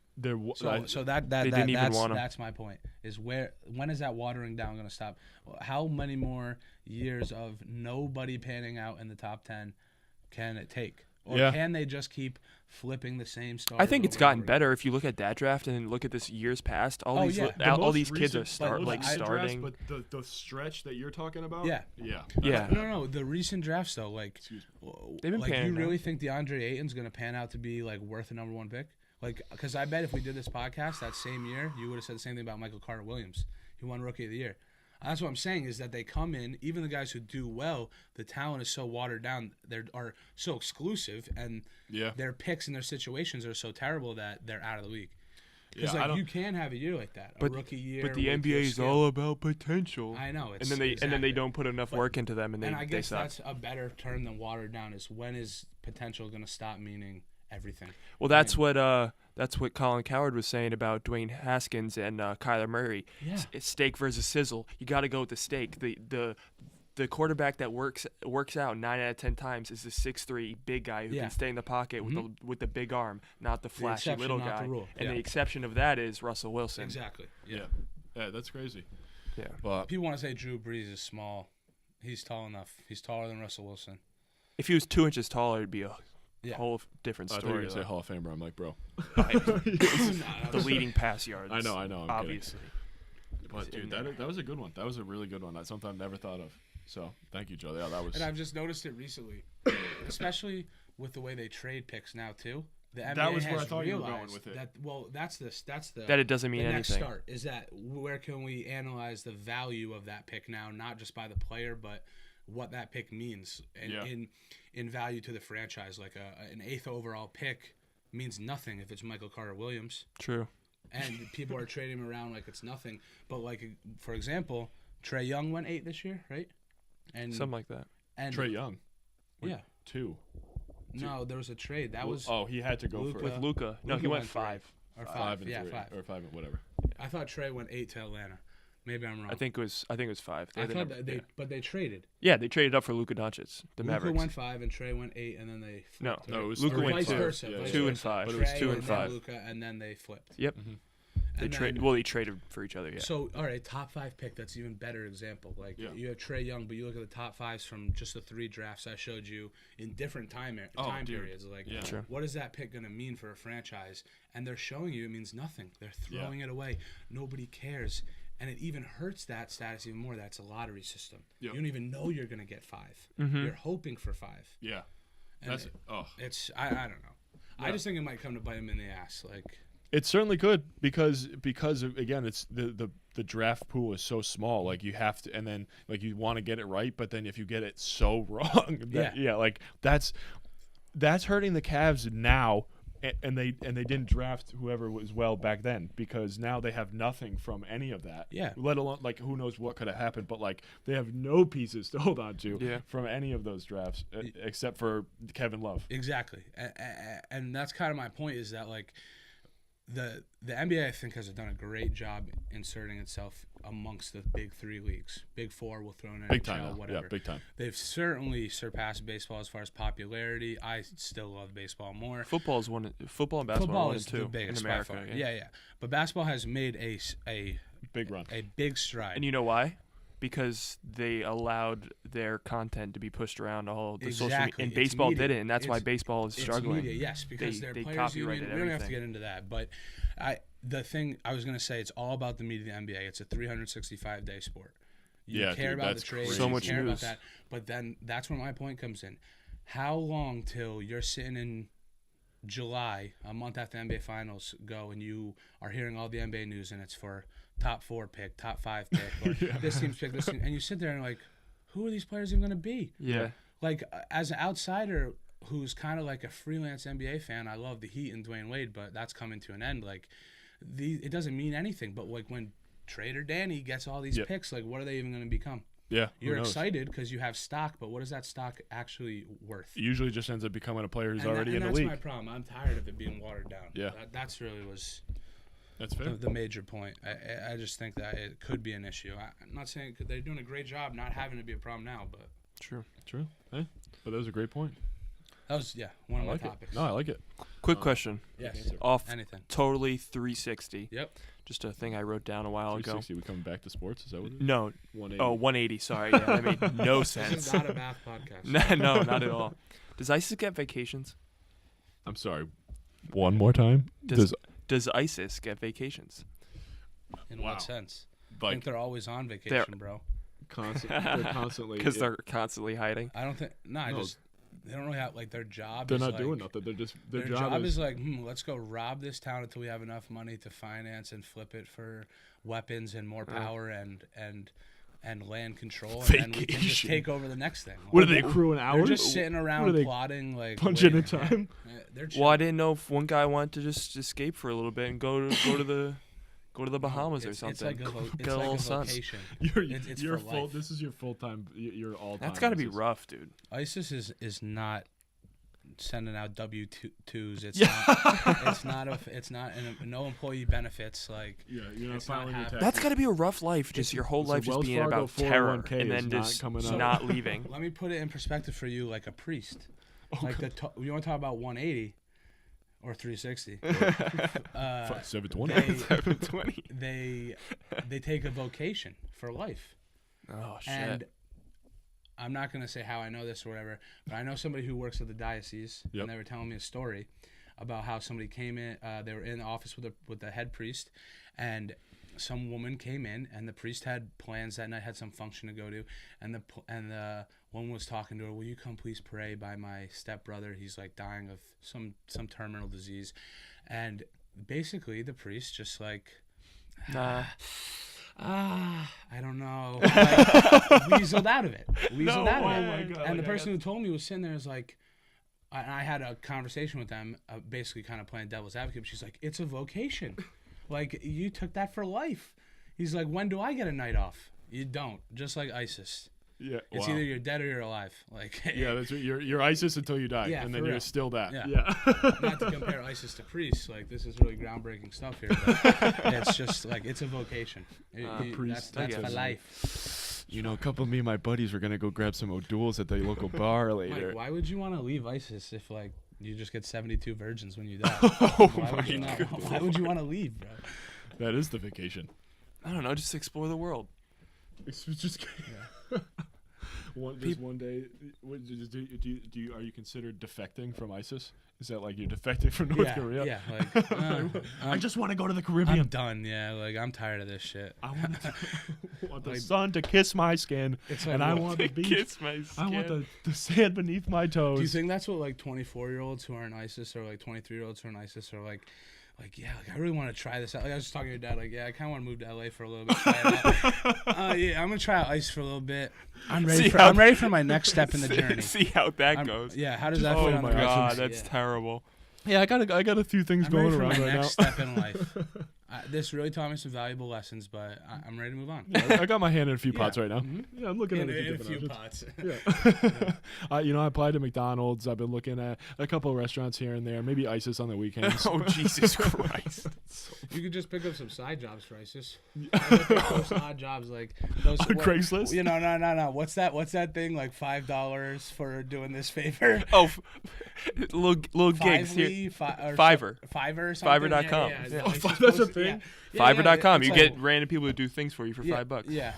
So that They didn't even want him. that's my point. Is when is that watering down going to stop? How many more years of nobody panning out in the top 10 can it take? Or Yeah. can they just keep flipping the same stars? I think it's over and gotten over again? better if you look at that draft and then look at this years past. All Oh, these yeah. all these kids are starting. But the stretch that you're talking about. Yeah. Yeah. Yeah. No. The recent drafts though, like, Excuse me. They've been like panning you out. really think DeAndre Ayton's going to pan out to be like worth a number 1 pick? Like, because I bet if we did this podcast that same year, you would have said the same thing about Michael Carter-Williams. He won Rookie of the Year. That's what I'm saying is that they come in, even the guys who do well, the talent is so watered down, they are so exclusive, and Yeah. their picks and their situations are so terrible that they're out of the league. Because Yeah, I don't- you can have a year like that, a But rookie year. But the with NBA your is skill. all about potential. I know, And it's, then they exactly. don't put enough But- work into them, and And I they guess suck. that's a better term than watered down. Is when is potential going to stop meaning everything? Well, that's what Colin Cowherd was saying about Dwayne Haskins and Kyler Murray. Yeah. It's steak versus sizzle. You got to go with the steak. The quarterback that works out 9 out of 10 times is the 6'3" big guy who Yeah. can stay in the pocket with the big arm, not the flashy exception, little not guy. the rule. And Yeah. the exception of that is Russell Wilson. Exactly. Yeah. Yeah, that's crazy. Yeah. But People want to say Drew Brees is small. He's tall enough. He's taller than Russell Wilson. If he was 2 inches taller, it'd be a Yeah. whole different I thought you were story. gonna say though. Hall of Famer. I'm like, bro. The leading pass yards. I know. I'm kidding. obviously. But dude, that was a good one. That was a really good one. That's something I've never thought of. So thank you, Joe. Yeah, that was. And I've just noticed it recently, especially with the way they trade picks now too. The NBA That was where has I thought you were going realized with it. That, well, that's the That it doesn't the mean next anything. start is that where can we analyze the value of that pick now, not just by the player, but what that pick means in value to the franchise. Like an 8th overall pick means nothing if it's Michael Carter-Williams. True. And people are trading him around like it's nothing. But like, for example, Trae Young went 8 this year, right? And Something like that. and Trae Young. Yeah. 2. No, there was a trade. That was Oh, he had to go Luka. for With Luca. No, Luka he went went 5. or 5. 5 and Yeah, 3 5. or 5 and whatever. I thought Trae went 8 to Atlanta. Maybe I'm wrong. I think it was 5. I thought that they traded. Yeah, they traded up for Luka Doncic. The Luka Mavericks. went 5 and Trey went 8, and then they flipped. No, it was Luka Or went vice 2. versa. Yeah, vice 2 and versa. 5. But it was Trae 2 and and then 5. Luka, and then they flipped. Yep. And then, They traded for each other. Yeah. So, all right, top 5 pick. That's even better example. Like Yeah. you have Trae Young, but you look at the top 5s from just the 3 drafts I showed you in different time dude. periods. Like, Yeah. Sure. what is that pick going to mean for a franchise? And they're showing you it means nothing. They're throwing it away. Nobody cares. And it even hurts that status even more. That's a lottery system. Yep. You don't even know you're going to get 5. Mm-hmm. You're hoping for 5. Yeah. And That's it's I don't know. I just think it might come to bite him in the ass. Like, It certainly could because again, it's the draft pool is so small. Like you have to, and then like you want to get it right, but then if you get it so wrong, like that's hurting the Cavs now. And they didn't draft whoever was well back then because now they have nothing from any of that. Yeah. Let alone like who knows what could have happened, but like they have no pieces to hold on to from any of those drafts except for Kevin Love. exactly. And that's kind of my point is that like the NBA I think has done a great job inserting itself amongst the big 3 leagues. Big 4 will throw in Big NHL, time, whatever. yeah, big time. They've certainly surpassed baseball as far as popularity. I still love baseball more. Football and basketball Football are 1 is and 2 the biggest in America. by far. Yeah. But basketball has made a Big run. big stride. And you know why? Because they allowed their content to be pushed around all the social media. Exactly. And It's baseball media. didn't, and that's why It's- baseball is struggling. It's media, yes, because They their players copyrighted union. We don't have to everything. get into that, but the thing I was going to say, it's all about the media of the NBA. It's a 365-day sport. You Yeah, care dude, about that's the trade, crazy. So you much care news. about that, but then that's where my point comes in. How long till you're sitting in July, a month after NBA Finals go, and you are hearing all the NBA news, and it's for top 4 pick, top 5 pick, or this team's pick, this team, and you sit there and like, who are these players even going to be? Yeah. Like, as an outsider who's kind of like a freelance NBA fan, I love the Heat and Dwayne Wade, but that's coming to an end. Like, it doesn't mean anything. But like when Trader Danny gets all these picks, like, what are they even going to become? Yeah, you're excited because you have stock, but what is that stock actually worth? It usually just ends up becoming a player who's already in the that's league. That's my problem. I'm tired of it being watered down. Yeah, that's really was. That's fair. The major point. I just think that it could be an issue. I'm not saying they're doing a great job not having to be a problem now, but true. Hey, but that was a great point. That was one of my like topics. No, I like it. Quick question. Yes. Off anything. Totally 360. Yep. Just a thing I wrote down a while ago. 360. We coming back to sports? Is that what it is? No. 180. Oh, 180. Sorry. Yeah, that made no sense. This is not a math podcast. No, not at all. Does ISIS get vacations? I'm sorry. One more time. Does ISIS get vacations? In what sense? I Like, think they're always on vacation, bro. they're constantly. Because they're constantly hiding. I don't think. They don't really have like their job. They're is not like, doing nothing. They're just their job is like, let's go rob this town until we have enough money to finance and flip it for weapons and more power and land control, and then we can just take over the next thing. What are they accruing hours? They're just sitting around plotting, like punching in time. Well, I didn't know if one guy wanted to just escape for a little bit and go to the Bahamas or something. It's like a, Get a little sun. vocation. It's for full. life. This is your full time. Your all time. That's got to be rough, dude. ISIS is not sending out W-2s. It's not no employee benefits. Like you're not it's not filing your taxes. That's got to be a rough life. Just your whole life just Wells being Fargo about terror 401k and then is just not not leaving. Let me put it in perspective for you, like a priest. Like you want to talk about 180 or 360? 720. 720. They take a vocation for life. Oh shit. And I'm not going to say how I know this or whatever, but I know somebody who works at the diocese, and they were telling me a story about how somebody came in. They were in the office with the head priest, and some woman came in, and the priest had plans that night, had some function to go to, and the woman was talking to her. Will you come please pray by my stepbrother? He's like dying of some terminal disease, and basically the priest just like. I don't know. Like, weaseled out of it. My God, and the person who told me was sitting there is like, I had a conversation with them, basically kind of playing devil's advocate. But she's like, it's a vocation. Like, you took that for life. He's like, when do I get a night off? You don't. Just like ISIS. Yeah, it's either you're dead or you're alive. Like that's you're ISIS until you die, and then you're still that. Yeah. Not to compare ISIS to priests. Like this is really groundbreaking stuff here. But it's just like it's a vocation. Priest, that's for life. You know, a couple of me and my buddies were gonna go grab some O'Doul's at the local bar later. Mike, why would you want to leave ISIS if like you just get 72 virgins when you die? Why would you want to leave, bro? That is the vacation. I don't know. Just explore the world. It's just. One day, are you considered defecting from ISIS? Is that like you're defecting from North Korea? Yeah, like I just want to go to the Caribbean. I'm done. Yeah, like I'm tired of this shit. I want the sun to kiss my skin, and I want the beach. Kiss my skin. I want the sand beneath my toes. Do you think that's what like 24-year-olds who are in ISIS or like 23-year-olds who are in ISIS are like? Like, yeah, like I really want to try this out. Like I was just talking to your dad, like, yeah, I kind of want to move to LA for a little bit. Yeah, I'm gonna try out ice for a little bit. I'm ready for my next step in the journey. See how that goes. Yeah, how does that fit on the God, that's terrible. Yeah, I got a few things going around right now. I'm ready for my next step in life. This really taught me some valuable lessons, but I'm ready to move on. Yeah, I got my hand in a few pots right now. Mm-hmm. Yeah, I'm looking at a few pots. Yeah. I applied to McDonald's. I've been looking at a couple of restaurants here and there. Maybe ISIS on the weekends. Oh, Jesus Christ. You could just pick up some side jobs for ISIS. Those odd jobs like those. On Craigslist? No. What's that thing like $5 for doing this favor? Oh, little gigs here. Fiverr. Fiverr or something. Fiverr.com. Yeah. That's a thing. Fiverr.com. You like, get random people to do things for you for $5. Yeah.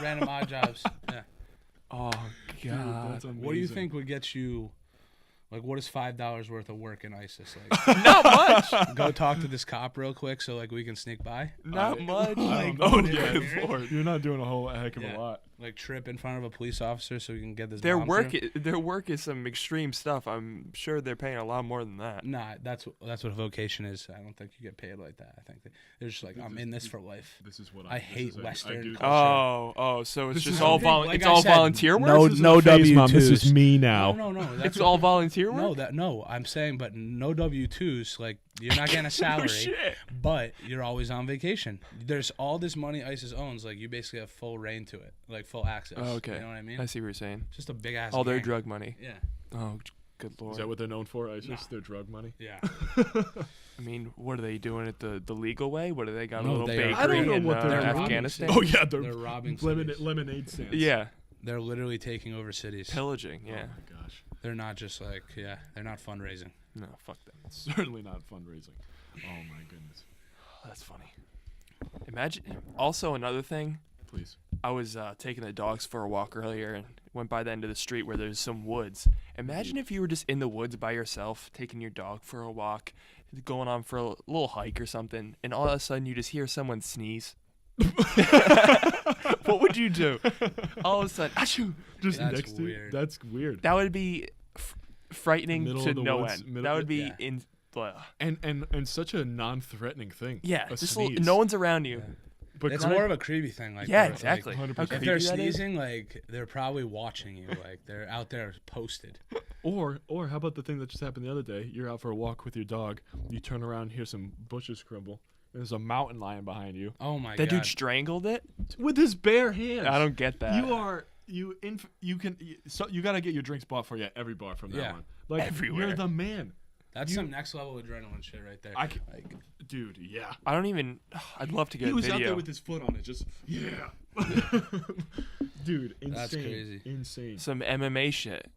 Random odd jobs. Yeah. Oh God. Dude, that's amazing. What do you think would get you? Like, what is $5 worth of work in ISIS? Like, not much. Go talk to this cop real quick, so like we can sneak by. Not much. I don't know. Oh, good Lord. You're not doing a whole heck of a lot. like trip in front of a police officer so we can get this. Their bomb work, through? their work is some extreme stuff. I'm sure they're paying a lot more than that. Nah, that's what a vocation is. I don't think you get paid like that. I think they're just like, I'm in this for life. This is what I hate Western culture. So it's This just is all something- like it's I all said, volunteer work. no- This is no a phase, Mom. This W-2s. is me now. No. That's It's all volunteer work. No. I'm saying, but no W-2s. Like you're not getting a salary, shit. but you're always on vacation. There's all this money ISIS owns. Like you basically have full reign to it, like full access. Oh, okay. You know what I mean? I see what you're saying. Just a big ass. All their gang. drug money. Yeah. Oh, good lord. Is that what they're known for? ISIS, Nah. their drug money. Yeah. I mean, what are they doing it the legal way? What do they got? No, a little they bakery are- I don't know in what they're robbing. Afghanistan? cities. Oh yeah, They're robbing lemonade, cities. lemonade stands. Yeah, They're literally taking over cities. pillaging. Oh Yeah. my gosh. They're not just like they're not fundraising. No, fuck them. Certainly not fundraising. Oh my goodness. That's funny. Imagine. Also, another thing. Please. I was taking the dogs for a walk earlier and went by the end of the street where there's some woods. Imagine if you were just in the woods by yourself, taking your dog for a walk, going on for a little hike or something, and all of a sudden you just hear someone sneeze. What would you do? All of a sudden, achoo! Just That's next to you. weird. That's weird. That would be frightening Middle to of the no woods, end. middle- That would be Yeah. in. And such a non-threatening thing. Yeah, A just sneeze. no one's around you. Yeah. But It's not- more of a creepy thing. Like Yeah, they're, exactly. like, How 100%. If creepy they're that is. sneezing, like they're probably watching you. Like they're out there posted. Or how about the thing that just happened the other day? You're out for a walk with your dog. You turn around, hear some bushes crumble. There's a mountain lion behind you Oh my That god. dude strangled it. with his bare hands. I don't get that. You gotta get your drinks bought for you at every bar from now Yeah. on. Like Everywhere. You're the man. That's you- some next level adrenaline shit right there. Dude, yeah. I don't even. I'd love to get He a was video. out there with his foot on it, just yeah. Dude, insane. That's crazy. Insane. Some MMA shit.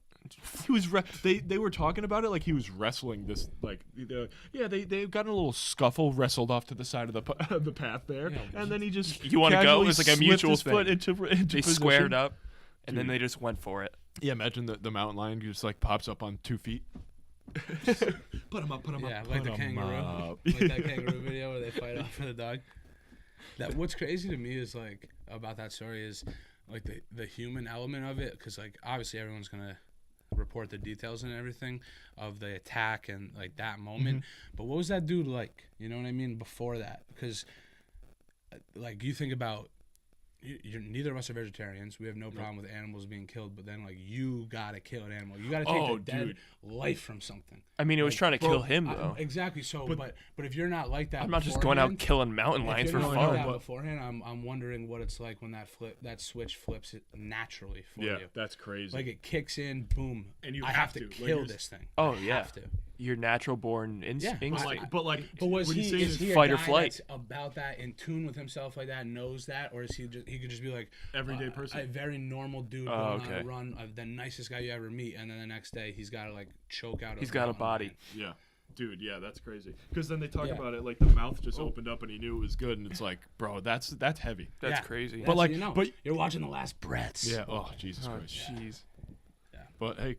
He was they were talking about it like he was wrestling this they got in a little scuffle, wrestled off to the side of the the path there, Yeah, and then he just You wanna go? casually It was like a slipped mutual his foot thing. into They position. squared up, and then Dude. they just went for it. Yeah, imagine the mountain lion just like pops up on 2 feet. Put him up, put him Yeah, up. like put the 'em kangaroo, up. like that kangaroo video where they fight off for the dog. That what's crazy to me is like about that story is like the human element of it, because like obviously everyone's gonna report the details and everything of the attack and like that moment. But what was that dude like? You know what I mean? Before that, because like you think about. You're, neither of us are vegetarians. We have no problem with animals being killed, but then like you gotta kill an animal. You gotta take Oh, the dead dude. life from something. I mean, it was Like, trying to bro, kill him I- though. exactly. So, But- but if you're not like that, I'm not just going out beforehand, killing mountain if lions for you're not fun. like that But- beforehand, I'm wondering what it's like when that switch flips it naturally for Yeah, you. that's crazy. Like it kicks in, boom, And you I have have to to. Like, kill you're this thing. Oh I yeah, have to. your natural born Yeah, instinct. but was what he? he's saying Is he a fight or guy flight. that's about that, in tune with himself like that, knows that, or is he just he could just be like Everyday person. a very normal dude Oh, going on okay. a run, the nicest guy you ever meet, and then the next day he's got to like choke out. He's got a mountain body. lion. Yeah. Dude, yeah, that's crazy. Because then they talk Yeah. about it like the mouth just opened up and he knew it was good, and it's like, bro, that's heavy. That's Yeah. crazy. That's But, like, what you know. but- you're watching the last breaths. Yeah. Oh, Jesus Oh Christ. jeez, But hey,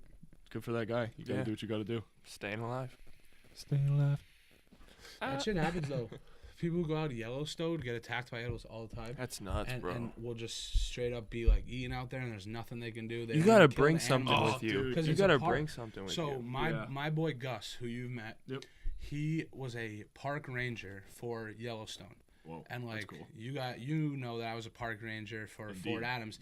good for that guy. You gotta Yeah. do what you gotta do. staying alive. Stay alive. That shit happens though. People who go out to Yellowstone get attacked by animals all the time. That's nuts, And, bro. and will just straight up be like eating out there, and there's nothing they can do. They You don't gotta even kill bring the something animals. with you. dude. 'Cause You it's a gotta park. bring something with So you. my boy Gus, who you've met, Yep. he was a park ranger for Yellowstone, Whoa. and like cool. you know that I was a park ranger for Indeed. Fort Adams.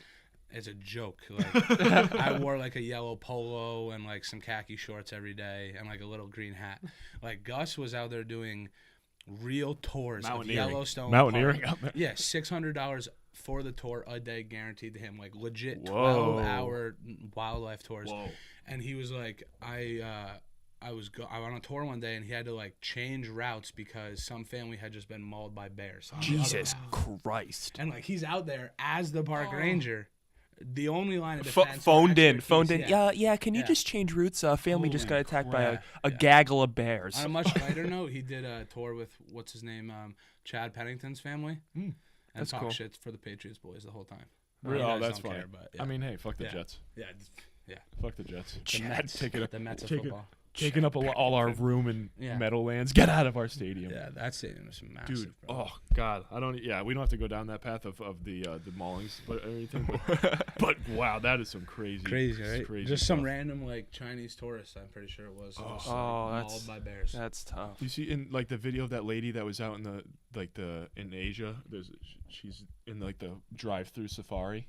It's a joke. Like I wore like a yellow polo and like some khaki shorts every day and like a little green hat. Like Gus was out there doing real tours of Mountaineering. Yellowstone Mountaineering Park. out there. Yeah, $600 for the tour a day guaranteed to him. Like legit Whoa. 12-hour wildlife tours. Whoa. And he was like, I was on a tour one day and he had to like change routes because some family had just been mauled by bears. on the other Jesus route. Christ. And like he's out there as the park ranger. The only line of Pho- defense. or phoned in. expertise, Yeah. Can you Yeah. just change routes? Family just got Holy attacked by crap. a Yeah. gaggle of bears. On a much lighter note, he did a tour with what's his name, Chad Pennington's family, and That's talked cool. shit for the Patriots boys the whole time. Really? You Oh, guys that's don't funny. care, but, yeah. I mean, hey, fuck the Yeah. Jets. yeah, Fuck the Jets. the Mets, Take it. the Mets of take it. football. taking up all our room in Yeah. Meadowlands. Get out of our stadium. Yeah, that stadium is massive, Dude, bro. oh God, I don't. Yeah, we don't have to go down that path of the maulings, but anything. But wow, that is some crazy, Crazy, right? Crazy Just some stuff. random like Chinese tourist. I'm pretty sure it was. Oh. Just, Oh, like, that's- mauled by bears. That's tough. You see in like the video of that lady that was out in in Asia. She's in like the drive-through safari.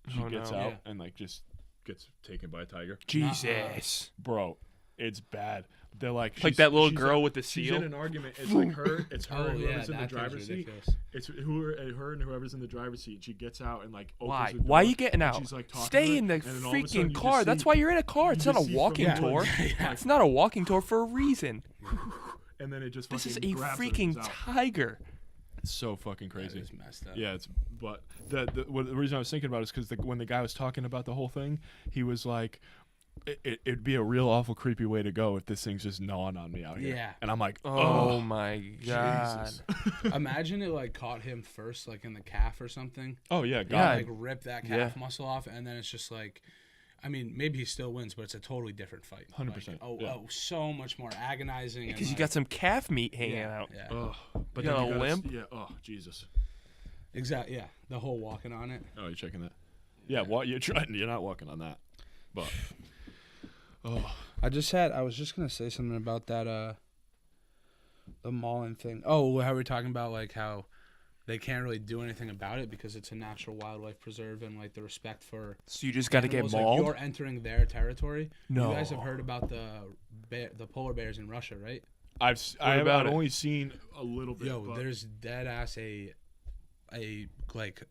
She Oh, gets no. out Yeah. and like just gets taken by a tiger. Jesus. Bro, it's bad. They're like Like that little she's girl out- with the She's seal. in an argument. It's like her. It's her Oh and yeah, whoever's in the that thing's driver's seat. ridiculous. It's her and whoever's in the driver's seat. She gets out and like opens Why? the door, Why are you getting and out? she's, like, talking to Stay her, in the and then all of a sudden freaking you just car. That's see- why you're in a car. It's you not a just see from walking the tour. Yeah. It's not a walking tour for a reason. And then it just This is fucking a grabs her and freaking is out. tiger. It's so fucking That crazy. is messed up. Yeah, but the reason I was thinking about it is because when the guy was talking about the whole thing, he was like, it'd be a real awful creepy way to go if this thing's just gnawing on me out here. Yeah. And I'm like, Oh my god. Jesus. Imagine it like caught him first, like in the calf or something. Oh yeah, God. Yeah. Like rip that calf muscle off, and then it's just like, I mean, maybe he still wins, but it's a totally different fight. 100%, Like, oh, yeah. oh, so much more agonizing. Because you got some calf meat hanging yeah, out. Yeah, Oh, but You then got a gotta limp? Yeah. Oh Jesus. exactly. Yeah, the whole walking on it. Oh, you're checking that. Yeah. What you're trying? You're not walking on that. But. Oh. I was just gonna say something about that. The mauling thing. Oh, how we're talking about like how they can't really do anything about it because it's a natural wildlife preserve and like the respect for. So you just got to get animals, like, mauled? you're entering their territory. No. You guys have heard about the polar bears in Russia, right? I've about it? only seen a little bit. Yo, but there's dead ass a like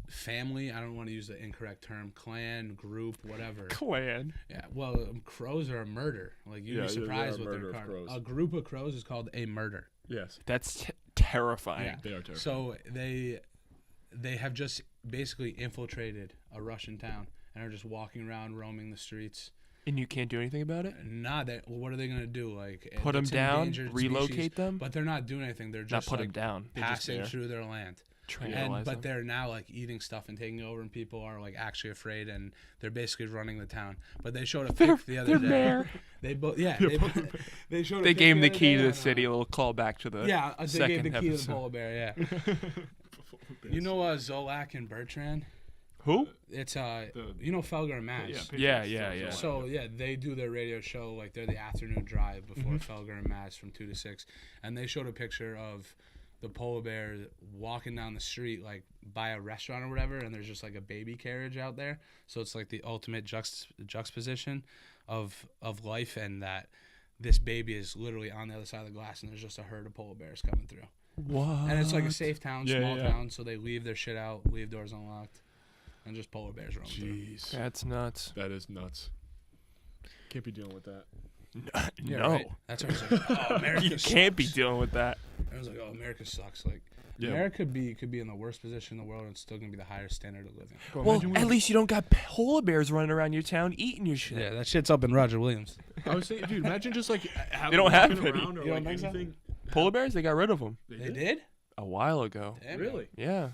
family. I don't want to use the incorrect term. Clan, group, whatever. Clan. Yeah. Well, crows are a murder. Like you'd Yeah, be they are surprised a what they're murder of called. crows. A group of crows is called a murder. yes, That's terrifying. Yeah. they are terrible. So they have just basically infiltrated a Russian town and are just walking around, roaming the streets. And you can't do anything about it? Nah, what are they gonna do? Like Put them it's down? endangered Relocate species, them? But they're not doing anything. They're Not just put them like down. just passing there. through their land. Tranquilize But them. they're now like eating stuff and taking over, and people are like actually afraid, and they're basically running the town. But they showed a pic the other day. mayor. They both, yeah, they showed. They a gave him the pic key to other the day city. A on, little callback to the yeah, they second gave the key to the episode. polar bear. Yeah, you know Zolak and Bertrand. Who? It's you know Felger and Maz. Yeah. So yeah, they do their radio show like they're the afternoon drive before Felger and Maz from 2 to 6, and they showed a picture of the polar bear walking down the street like by a restaurant or whatever, and there's just like a baby carriage out there. So it's like the ultimate juxtaposition of life, and that this baby is literally on the other side of the glass, and there's just a herd of polar bears coming through. What? And it's like a safe town, Yeah, small yeah. town, so they leave their shit out, leave doors unlocked, and just polar bears roam through. Jeez, That's nuts. that is nuts. Can't be dealing with that. Yeah, no. right? That's what I was like, oh, America You can't be sucks. dealing with that. I was like, oh, America sucks. Like, Yeah. America could be in the worst position in the world and it's still gonna be the highest standard of living. Bro, Well, imagine we- at least you don't got polar bears running around your town eating your shit. Yeah, that shit's up in Roger Williams. I was saying, dude, imagine just like They don't have walking any. around or You don't like think so? anything. Polar bears? They got rid of them They did? a while ago. Damn. Really Yeah.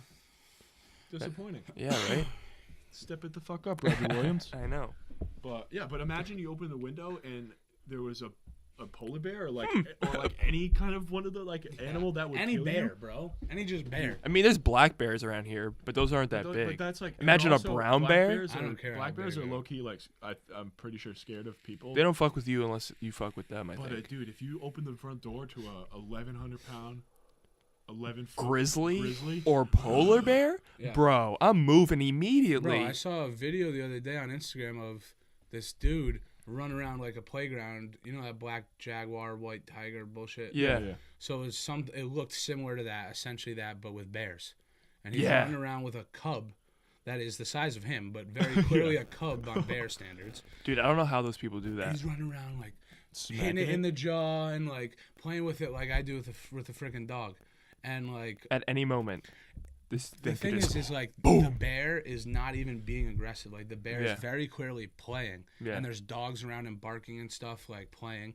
disappointing. Yeah, right? Step it the fuck up, Roger Williams. I know. But yeah, but imagine you open the window and there was a polar bear or like any kind of one of the like animal that would Any kill bear, you. bro. Any just bear. I mean, there's black bears around here, but those aren't that But big. that's like and Imagine a also brown black bear? Bears I are- don't care how Black bears big are they are. low key like I'm pretty sure scared of people. They don't fuck with you unless you fuck with them, I But think. dude, if you open the front door to a 1,100-pound, 11-foot Grizzly or polar bear? Yeah. Bro, I'm moving immediately. Bro, I saw a video the other day on Instagram of this dude run around like a playground. You know that black jaguar, white tiger bullshit? yeah. So it looked similar to that, essentially that, but with bears. And he's Yeah. running around with a cub that is the size of him, but very clearly a cub on bear standards. Dude, I don't know how those people do that. He's running around like Smacking hitting it it? in the jaw and like playing with it like I do with a freaking dog. And like At any moment, this the thing thing could just is like the bear is not even being aggressive. Like the bear Yeah. is very clearly playing. Yeah. And there's dogs around him barking and stuff like playing.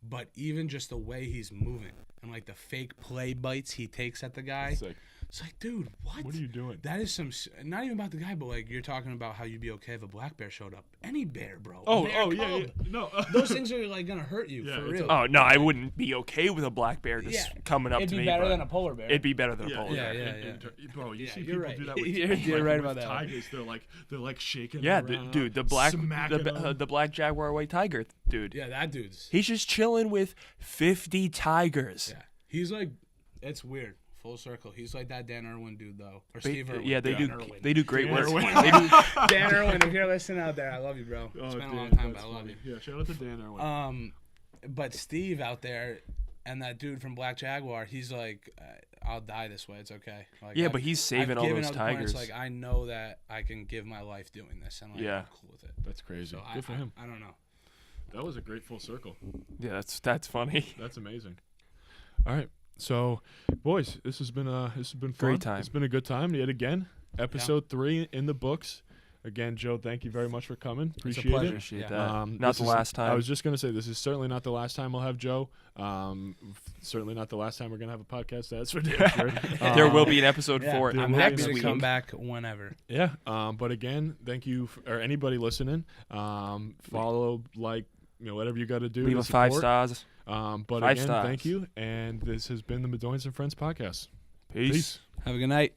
But even just the way he's moving and like the fake play bites he takes at the guy. Sick. It's like, dude, what? What are you doing? That is not even about the guy, but like you're talking about how you'd be okay if a black bear showed up. Any bear, bro. Yeah. No. Those things are like gonna hurt you for real. Oh no, I wouldn't be okay with a black bear just coming up to me. It'd be better than a polar bear. It'd be better than a polar bear. Yeah. Bro, you see you're people right. do that with You're right with about that. tigers. They're like shaking. Yeah, around, dude, the black jaguar white tiger, dude. Yeah, that dude's. He's just chilling with 50 tigers. Yeah, he's like, it's weird. Full circle. He's like that Dan Irwin dude though, or Steve Irwin. Yeah, they do great Dan work. Irwin. They do, Dan Irwin, if you're listening out there, I love you, bro. It's been a long time, but I love you. Yeah, shout out to Dan Irwin. But Steve out there, and that dude from Black Jaguar, he's like, I'll die this way. It's okay. Like, yeah, but he's saving I've all given those up the point. tigers. It's like I know that I can give my life doing this, and like, I'm cool with it. That's crazy. So Good for him. I don't know. That was a great full circle. Yeah, that's funny. That's amazing. All right. So, boys, this has been fun. Great time. It's been a good time yet again. Episode 3 in the books. Again, Joe, thank you very much for coming. Appreciate pleasure. it. Appreciate Yeah. that. Not the last time. I was just gonna say this is certainly not the last time we'll have Joe. Certainly not the last time we're gonna have a podcast. That's for damn sure. There will be an episode 4 I'm will happy be to next come week. back whenever. Yeah. But again, thank you or anybody listening. Follow, like, whatever you got to do. Leave to us 5 support. stars. But 5 again, stars. thank you. And this has been the Madoians and Friends podcast. Peace. Have a good night.